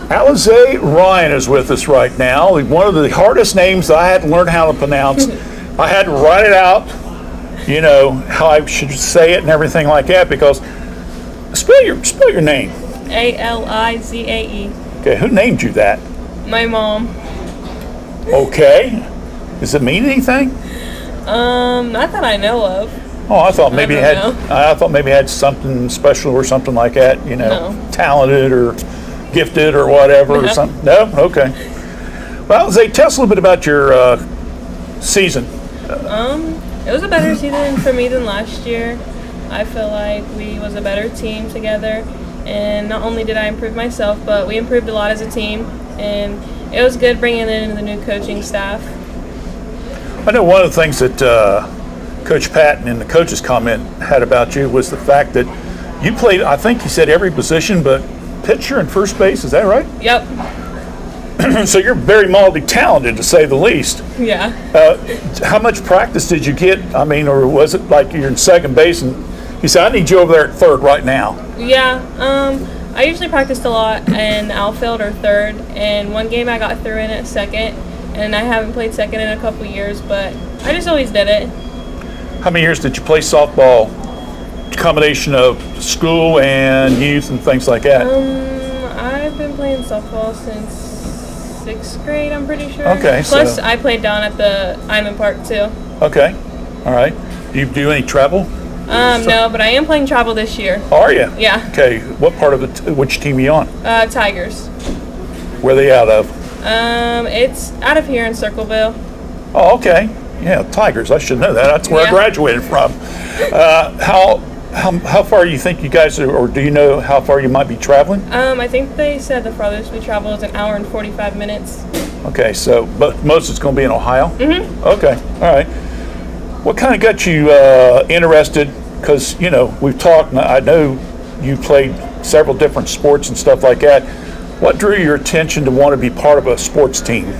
Alize Ryan is with us right now. One of the hardest names that I had to learn how to pronounce. I had to write it out, how I should say it and everything like that, because spell your name. Alizae. Okay, who named you that? My mom. Okay. Does it mean anything? Not that I know of. Oh, I thought maybe it don't had. I thought maybe it had something special or something like that. No. Talented or gifted or whatever or something. No. Okay. Well, Zay, tell us a little bit about your season. It was a better season for me than last year. I feel like we was a better team together, And not only did I improve myself, but we improved a lot as a team. And it was good bringing in the new coaching staff. I know one of the things that Coach Patton in the coach's comment had about you was the fact that you played, I think you said every position but pitcher and first base. Is that right? Yep. So you're very multi-talented, to say the least. Yeah. How much practice did you get? I mean, or was it like you're in second base and you said, I need you over there at third right now? Yeah. I usually practiced a lot in outfield or third. And one game I got through in at second. And I haven't played second in a couple years, but I just always did it. How many years did you play softball? Combination of school and youth and things like that. I've been playing softball since 6th grade, I'm pretty sure. Okay. Plus, So, I played down at the Iman Park too. okay. All right. Do you do any travel? No, but I am playing travel this year. Are you? Yeah. Okay. What part of which team are you on? Tigers. Where are they out of? It's out of here in Circleville. Oh, okay. Yeah, Tigers. I should know that. That's where I Yeah. graduated from. How far do you think you guys are, or do you know how far you might be traveling? I think they said the farthest we travel is 1 hour and 45 minutes. Okay, so but most of it's going to be in Ohio. Mm-hmm. Okay, all right. What kind of got you interested? Because we've talked. And I know you played several different sports and stuff like that. What drew your attention to want to be part of a sports team?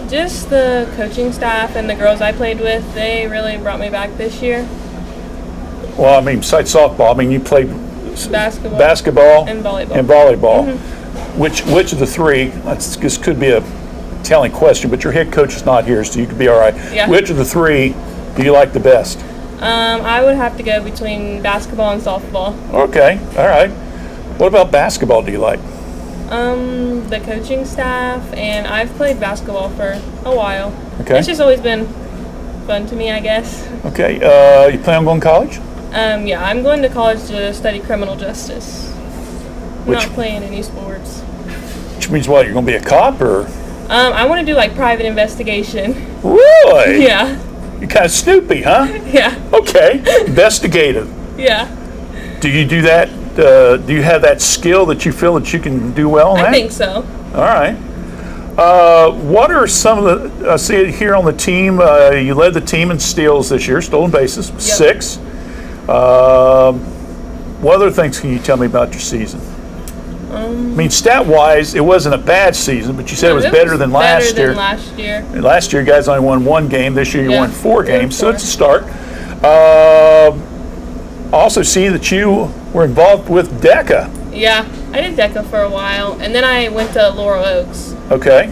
Just the coaching staff and the girls I played with, they really brought me back this year. Well, I mean, besides softball, I mean, you played basketball and volleyball. And volleyball. Mm-hmm. Which of the three? This could be a telling question, but your head coach is not here, so you could be all right. Yeah. Which of the three do you like the best? I would have to go between basketball and softball. Okay, all right. What about basketball do you like? The coaching staff, and I've played basketball for a while. Okay. It's just always been fun to me, I guess. Okay, you plan on going to college? Yeah, I'm going to college to study criminal justice. I'm not playing any sports. Which means what? You're going to be a cop, or? I want to do like private investigation. Really? Yeah. You're kind of snoopy, huh? Yeah. Okay, investigative. Yeah. Do you do that? Do you have that skill that you feel that you can do well in that? I think so. All right. What are some of the, I see it here on the team, you led the team in steals this year, stolen bases, 6. What other things can you tell me about your season? I mean, stat-wise, it wasn't a bad season, but you said it was better than last year. Last year. Last year, you guys only won 1 game. This year, you won 4 games, so it's a start. Also see that you were involved with DECA. Yeah, I did DECA for a while, and then I went to Laurel Oaks. Okay.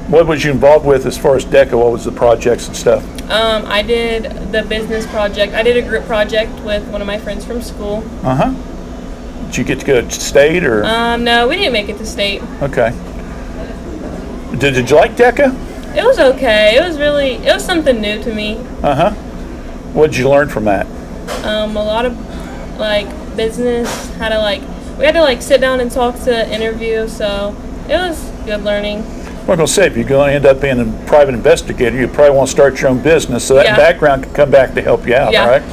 What was you involved with as far as DECA? What was the projects and stuff? I did the business project. I did a group project with one of my friends from school. Uh-huh. Did you get to go to state, or? No, we didn't make it to state. Okay. Did you like DECA? It was okay. It was something new to me. Uh-huh. What did you learn from that? A lot of business, we had to sit down and talk to interview, so it was good learning. I'm going to say, if you're going to end up being a private investigator, you probably want to start your own business, so that background can come back to help you out, all right?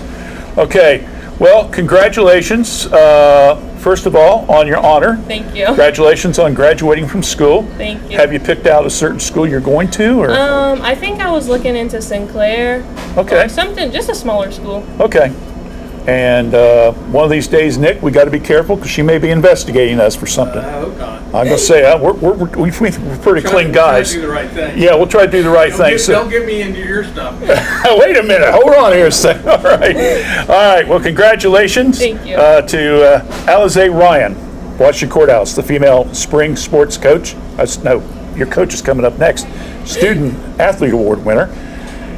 Okay. Well, congratulations, first of all, on your honor. Thank you. Congratulations on graduating from school. Thank you. Have you picked out a certain school you're going to, or? I think I was looking into Sinclair. Okay. Or something, just a smaller school. Okay. And one of these days, Nick, we got to be careful because she may be investigating us for something. I hope not. I'm going to say we're pretty clean guys. Try to do the right thing. Yeah, we'll try to do the right thing. Don't get me into your stuff. Wait a minute. Hold on here a second. All right. Well, congratulations. Thank you. To Alize Ryan, Washington Courthouse, the female spring sports coach. No, your coach is coming up next. Student Athlete Award winner.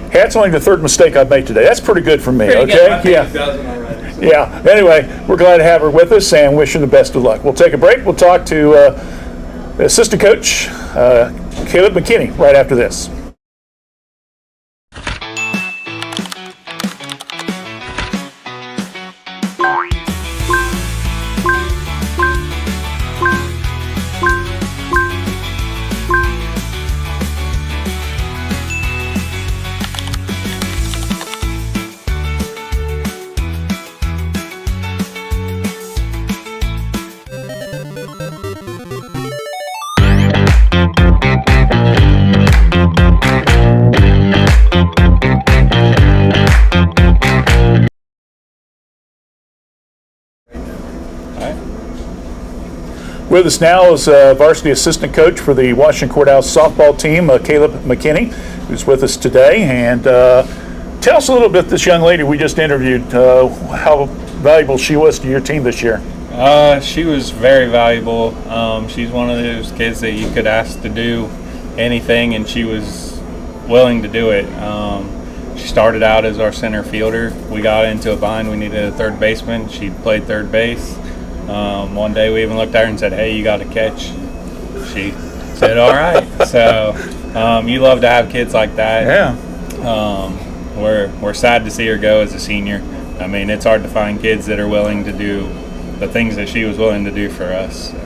Hey, that's only the 3rd mistake I've made today. That's pretty good for me, Pretty okay? I think it doesn't already. So. Yeah. Anyway, we're glad to have her with us and wish her the best of luck. We'll take a break. We'll talk to assistant coach Caleb McKinney right after this. With us now is varsity assistant coach for the Washington Courthouse softball team, Caleb McKinney, who's with us today. And tell us a little bit, this young lady we just interviewed, how valuable she was to your team this year. She was very valuable. She's one of those kids that you could ask to do anything, and she was willing to do it. She started out as our center fielder. We got into a bind. We needed a third baseman. She played third base. One day we even looked at her and said, "Hey, you got to catch." She said, "All right." So you love to have kids like that. Yeah. We're sad to see her go as a senior. I mean, it's hard to find kids that are willing to do the things that she was willing to do for us. So.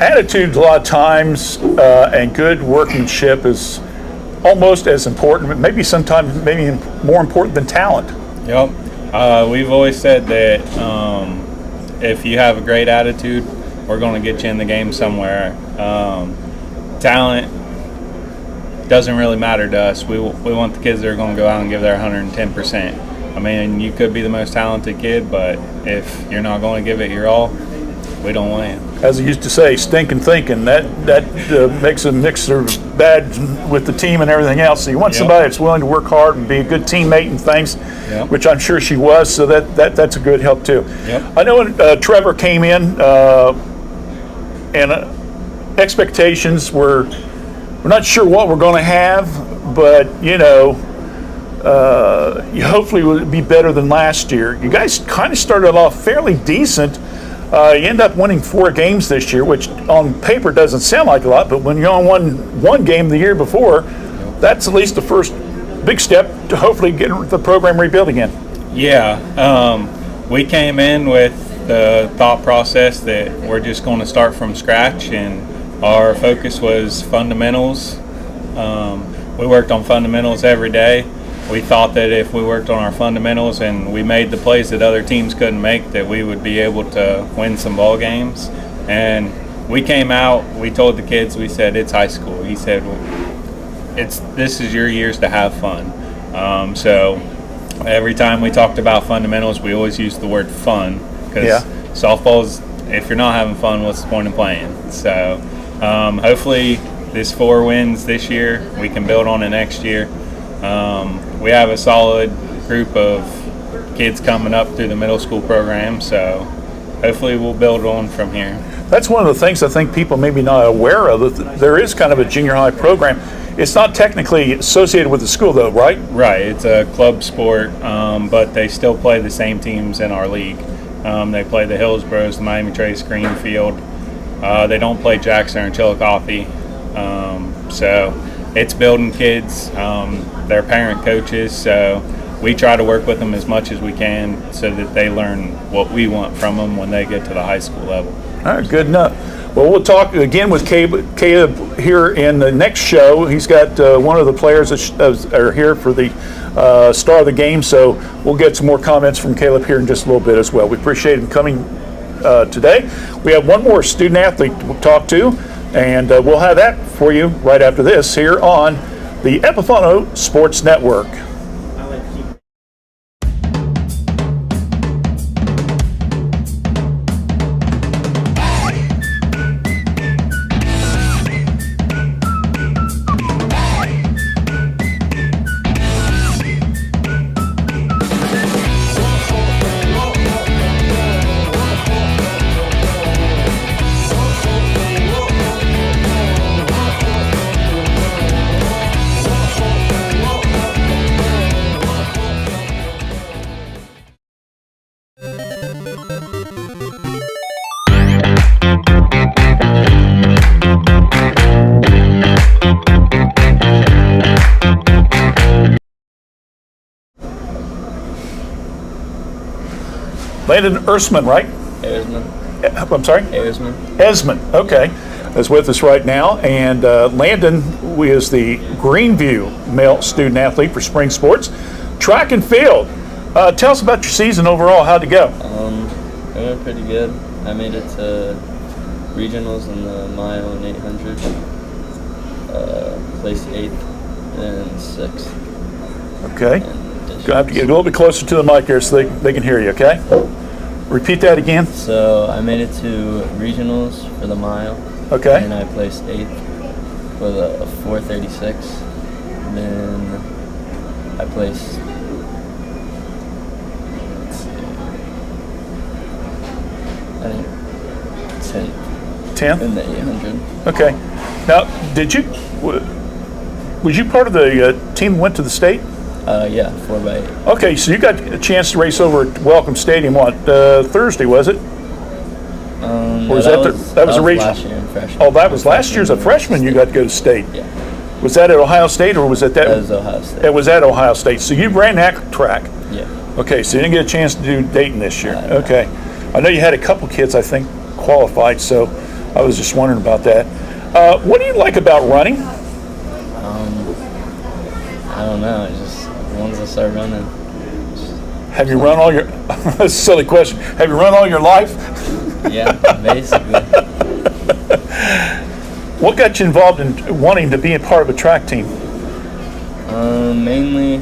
Attitude a lot of times and good workmanship is almost as important, maybe sometimes maybe more important than talent. Yep. We've always said that if you have a great attitude, we're going to get you in the game somewhere. Talent doesn't really matter to us. We want the kids that are going to go out and give their 110%. I mean, you could be the most talented kid, but if you're not going to give it your all, we don't win. As I used to say, stinking thinking, that makes a mixer bad with the team and everything else. So you want somebody that's willing to work hard and be a good teammate and things, which I'm sure she was, so that's a good help too. Yep. I know when Trevor came in and expectations we're not sure what we're going to have, but you hopefully will be better than last year. You guys kind of started off fairly decent. You end up winning 4 games this year, which on paper doesn't sound like a lot, but when you only won 1 game the year before, that's at least the first big step to hopefully get the program rebuilt again. Yeah. We came in with the thought process that we're just going to start from scratch, and our focus was fundamentals. We worked on fundamentals every day. We thought that if we worked on our fundamentals and we made the plays that other teams couldn't make, that we would be able to win some ball games. And we came out, we told the kids, we said, it's high school. He said, this is your years to have fun. So every time we talked about fundamentals, we always used the word fun, because softball's, if you're not having fun, what's the point of playing? So hopefully this 4 wins this year, we can build on it next year. We have a solid group of kids coming up through the middle school program, so hopefully we'll build on from here. That's one of the things I think people may be not aware of, that there is kind of a junior high program. It's not technically associated with the school though, right? Right, it's a club sport, but they still play the same teams in our league. They play the Hillsboroughs, the Miami Trace, Greenfield. They don't play Jackson or Chillicothe. So it's building kids. They're parent coaches, so we try to work with them as much as we can so that they learn what we want from them when they get to the high school level. All right, good enough. Well, we'll talk again with Caleb here in the next show. He's got one of the players that are here for the star of the game, so we'll get some more comments from Caleb here in just a little bit as well. We appreciate him coming today. We have one more student athlete we'll talk to, and we'll have that for you right after this here on the Epifano Sports Network. Landon Ersman, right? Esmond. I'm sorry? Esmond. Esmond, okay, is with us right now. And Landon is the Greenview male student athlete for spring sports. Track and field. Tell us about your season overall. How'd it go? It went pretty good. I made it to regionals in the mile and 800. Placed 8th and 6th. Okay. Gonna have to get a little bit closer to the mic here so they can hear you, okay? Repeat that again. So I made it to regionals for the mile. Okay. And I placed 8th with a 4:36. Then I placed, let's see, I think 10th 10th? in the 800. Okay. Now, was you part of the team that went to the state? Yeah, 4x8. Okay, so you got a chance to race over at Welcome Stadium, Thursday, was it? Or was that was a regional? Last year in freshman. Oh, that was last year as a freshman you got to go to state. Yeah. Was that at Ohio State or was it that? That was Ohio State. It was at Ohio State. So you ran that track. Yeah. Okay, so you didn't get a chance to do Dayton this year. No. Okay. I know you had a couple kids, I think, qualified, so I was just wondering about that. What do you like about running? I don't know. It's just once I start running. Have you run all your, that's a silly question, have you run all your life? Yeah, basically. What got you involved in wanting to be a part of a track team? Mainly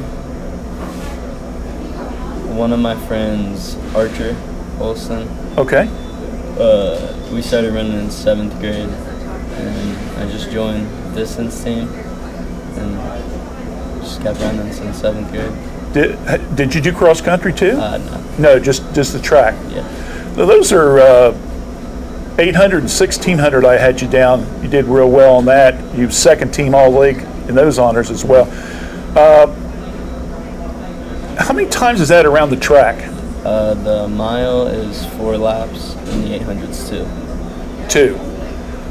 one of my friends, Archer Olson. Okay. We started running in 7th grade, and I just joined the distance team, and just kept running since 7th grade. Did you do cross country too? No. No, just the track. Yeah. Now, those are 800 and 1600. I had you down. You did real well on that. You second team all league in those honors as well. How many times is that around the track? The mile is 4 laps, and the 800's 2. 2.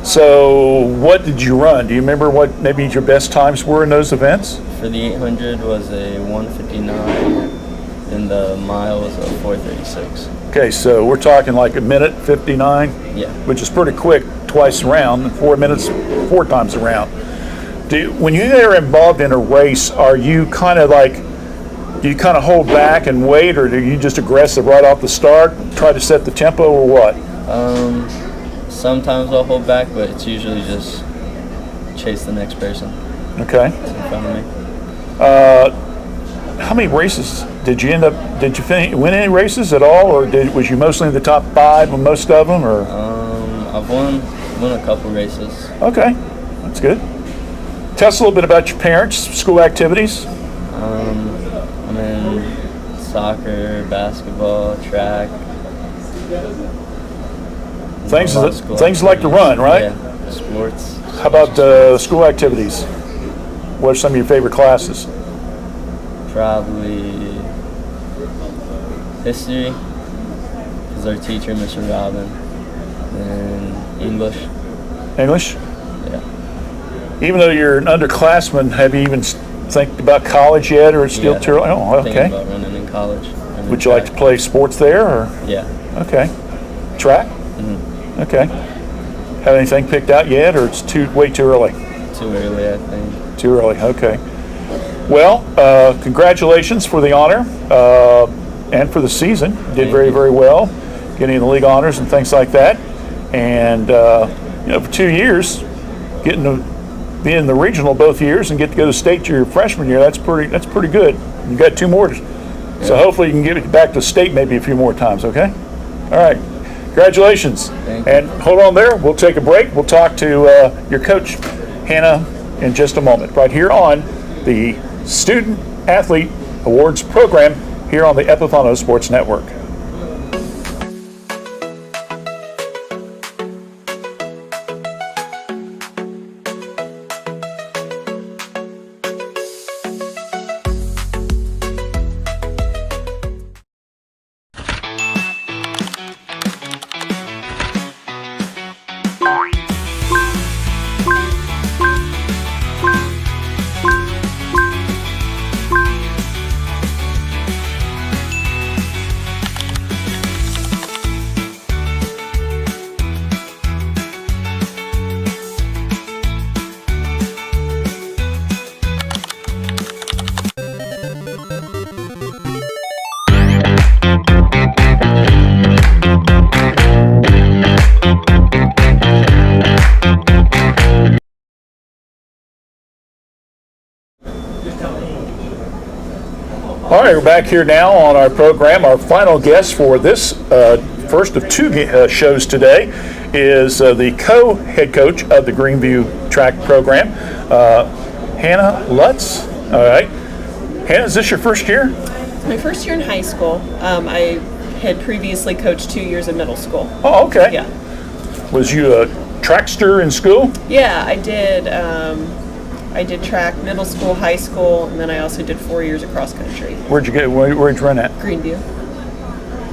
So what did you run? Do you remember what maybe your best times were in those events? For the 800 was a 1:59, and the mile was a 4:36. Okay, so we're talking like a minute 59, Yeah. which is pretty quick twice around, 4 minutes 4 times around. When you're involved in a race, are you kind of like, do you kind of hold back and wait, or do you just aggressive right off the start, try to set the tempo, or what? Sometimes I'll hold back, but it's usually just chase the next person Okay. that's in front of me. How many races did you end up? Did you win any races at all, or was you mostly in the top 5 on most of them, or? I've won a couple races. Okay, that's good. Tell us a little bit about your parents, school activities. I'm in soccer, basketball, track. Things you like to run, right? Yeah, sports. How about school activities? What are some of your favorite classes? Probably history, because our teacher, Mr. Robin, and English. English? Yeah. Even though you're an underclassman, have you even think about college yet, or it's still too early? Oh, Thinking okay. about running in college. Would you like to play sports there, or? Yeah. Okay. Track? Mm-hmm. Okay. Have anything picked out yet, or it's way too early? Too early, I think. Too early. Okay. Well, congratulations for the honor and for the season. You did very, very well, getting the league honors and things like that. And for 2 years, getting to be in the regional both years and get to go to state your freshman year, that's pretty good. You got 2 more, so hopefully you can get it back to state maybe a few more times. Okay. All right. Congratulations. Thank you. And hold on there. We'll take a break. We'll talk to your coach, Hannah, in just a moment, right here on the Student Athlete Awards program here on the Epifano Sports Network. right, we're back here now on our program. Our final guest for this first of two shows today is the co-head coach of the Greenview track program, Hannah Lutz. All right. Hannah, is this your first year? My first year in high school. I had previously coached 2 years in middle school. Oh, okay. Yeah. Was you a trackster in school? Yeah, I did. I did track middle school, high school, and then I also did 4 years of cross country. Where'd you run at? Greenview.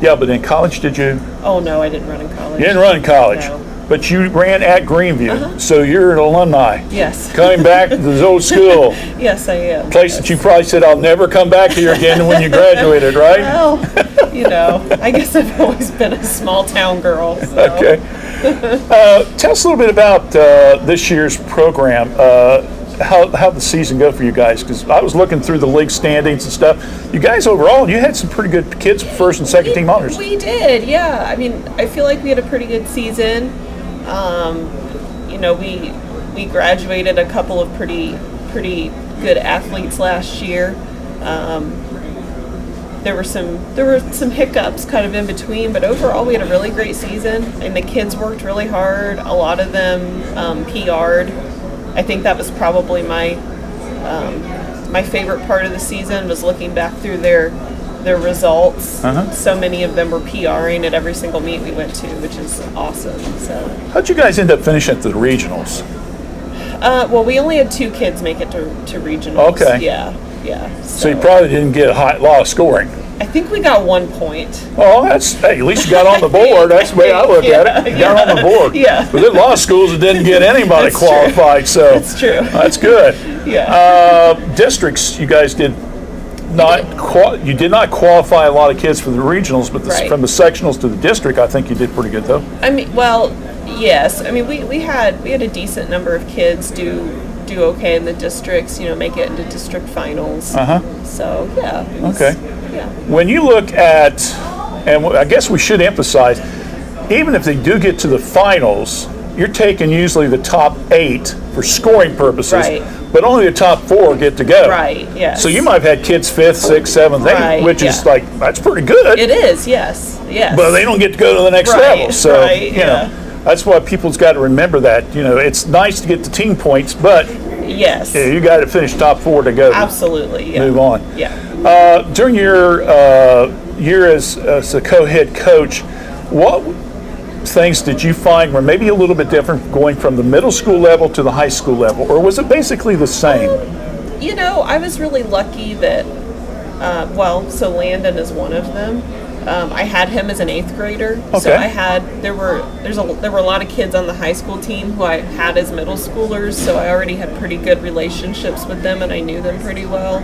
Yeah, but in college, did you? Oh no, I didn't run in college. You didn't run in college, No. but you ran at Greenview, Uh-huh. so you're an alumni. Yes. Coming back to the old school. Yes, I am. Place that you probably said, I'll never come back here again when you graduated, right? Well, I guess I've always been a small town girl. So. Okay. Tell us a little bit about this year's program. How the season go for you guys? Because I was looking through the league standings and stuff. You guys overall, you had some pretty good kids, first and second team honors. We did, yeah. I mean, I feel like we had a pretty good season. We graduated a couple of pretty good athletes last year. There were some hiccups kind of in between, but overall we had a really great season, and the kids worked really hard. A lot of them PR'd. I think that was probably my favorite part of the season, was looking back through their results. Uh-huh. So many of them were PRing at every single meet we went to, which is awesome. So How'd you guys end up finishing at the regionals? well, we only had 2 kids make it to regionals. Okay. Yeah. So you probably didn't get a lot of scoring. I think we got 1 point. Well, hey, at least you got on the board. That's the way I look at it. You got on the board. Yeah. But there's a lot of schools that didn't get anybody That's qualified, so That's true. that's good. Yeah. Districts, you guys did not you did not qualify a lot of kids for the regionals, but Right. from the sectionals to the district, I think you did pretty good though. I mean, well, yes. I mean, we had a decent number of kids do okay in the districts. Make it into district finals. So yeah. it was- Okay. Yeah. When you look at, and I guess we should emphasize, even if they do get to the finals, you're taking usually the top 8 for scoring purposes, Right. but only the top 4 get to go. Right. Yes. So you might have had kids 5th, 6th, 7th, 8th, Right, which is yeah. like, that's pretty good. It is. Yes. Yes. But they don't get to go to the next Right, level. So, right, you know, that's why people's got to remember that. It's nice to get the team points, but Yes. you got to finish top 4 to go. Absolutely. Yeah. Move on. Yeah. During your year as a co-head coach, what things did you find were maybe a little bit different going from the middle school level to the high school level, or was it basically the same? I was really lucky that, so Landon is one of them. I had him as an 8th grader, so there were a lot of kids on the high school team who I had as middle schoolers, so I already had pretty good relationships with them and I knew them pretty well.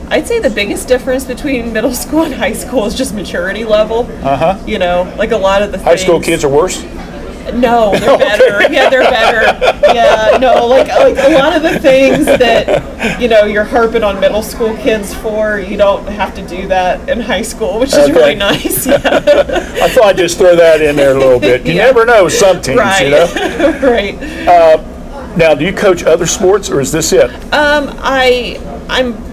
I'd say the biggest difference between middle school and high school is just maturity level. Like a lot of the High school kids are worse? No, they're better. Yeah, they're better. Yeah, no, like a lot of the things that, you're harping on middle school kids for, you don't have to do that in high school, which is really nice. Yeah. I thought I'd just throw that in there a little bit. You never know with some teams, Right. Right. Now, do you coach other sports, or is this it? I'm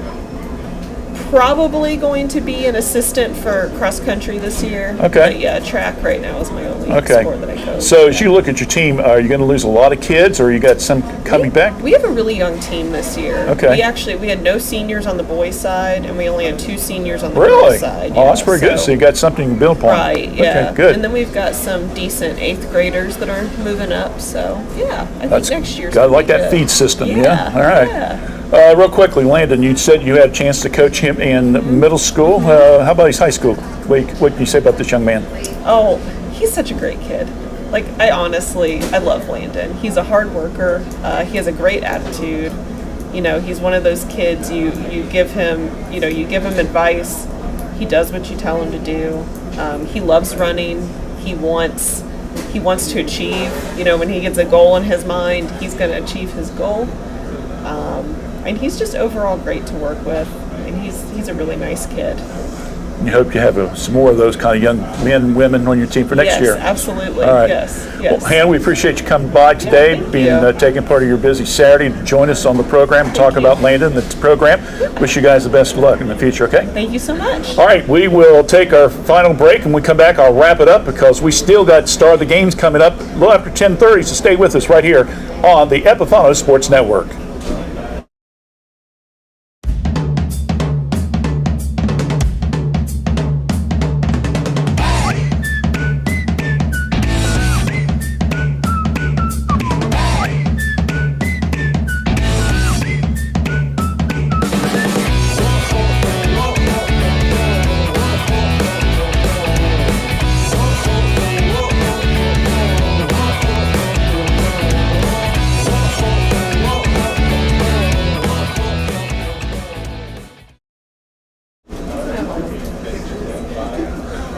probably going to be an assistant for cross country this year. Okay. But yeah, track right now is my only sport that I coach. So as you look at your team, are you going to lose a lot of kids, or you got some coming back? We have a really young team this year. Okay. We had no seniors on the boys' side, and we only had 2 seniors on the Really? girls' side. Oh, that's pretty good. So you got something to build upon. Right, yeah. Okay, good. And then we've got some decent 8th graders that are moving up, so yeah, I think next year's I like gonna be that good. feed system, Yeah, All right. yeah. Real quickly, Landon, you said you had a chance to coach him in middle school. How about his high school? What can you say about this young man? Oh, he's such a great kid. Like, I love Landon. He's a hard worker. He has a great attitude. He's one of those kids you give him advice. He does what you tell him to do. He loves running. He wants to achieve. When he gets a goal in his mind, he's going to achieve his goal. And he's just overall great to work with. And he's a really nice kid. You hope you have some more of those kind of young men and women on your team for next year. Yes, absolutely. All right. Yes. Well, Hannah, we appreciate you coming by today, taking part of your busy Saturday to join us on the program and talk about Landon, the program. Wish you guys the best of luck in the future, okay? Thank you so much. All right, we will take our final break, and when we come back, I'll wrap it up because we still got Star of the Games coming up a little after 10:30, so stay with us right here on the Epifano Sports Network.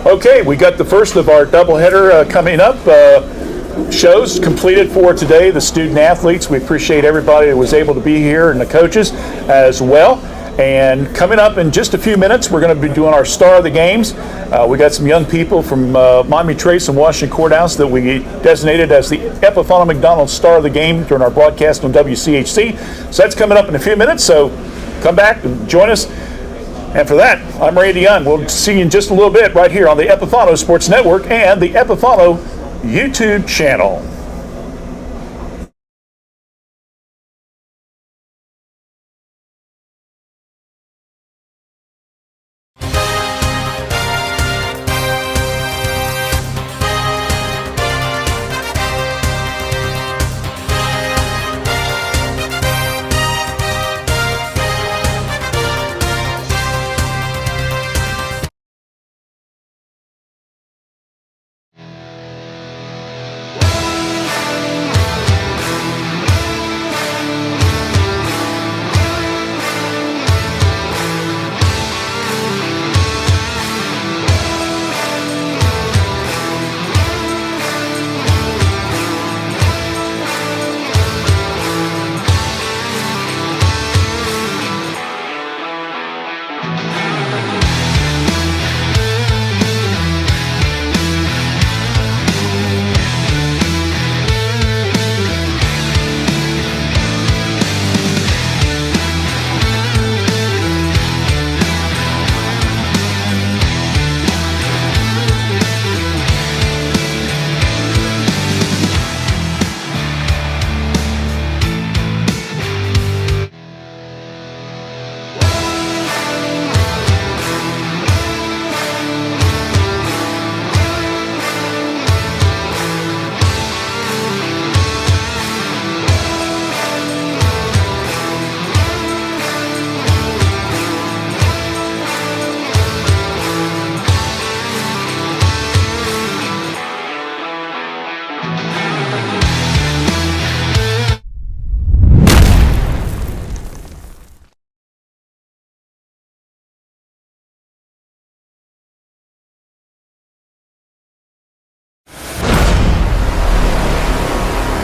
Okay, we got the first of our doubleheader coming up. Shows completed for today. The student athletes, we appreciate everybody that was able to be here and the coaches as well. And coming up in just a few minutes, we're going to be doing our Star of the Games. We got some young people from Miami Trace and Washington Courthouse that we designated as the Epifano McDonald Star of the Game during our broadcast on WCHC. So that's coming up in a few minutes. So come back and join us. And for that, I'm Randy Young. We'll see you in just a little bit right here on the Epifano Sports Network and the Epifano YouTube channel.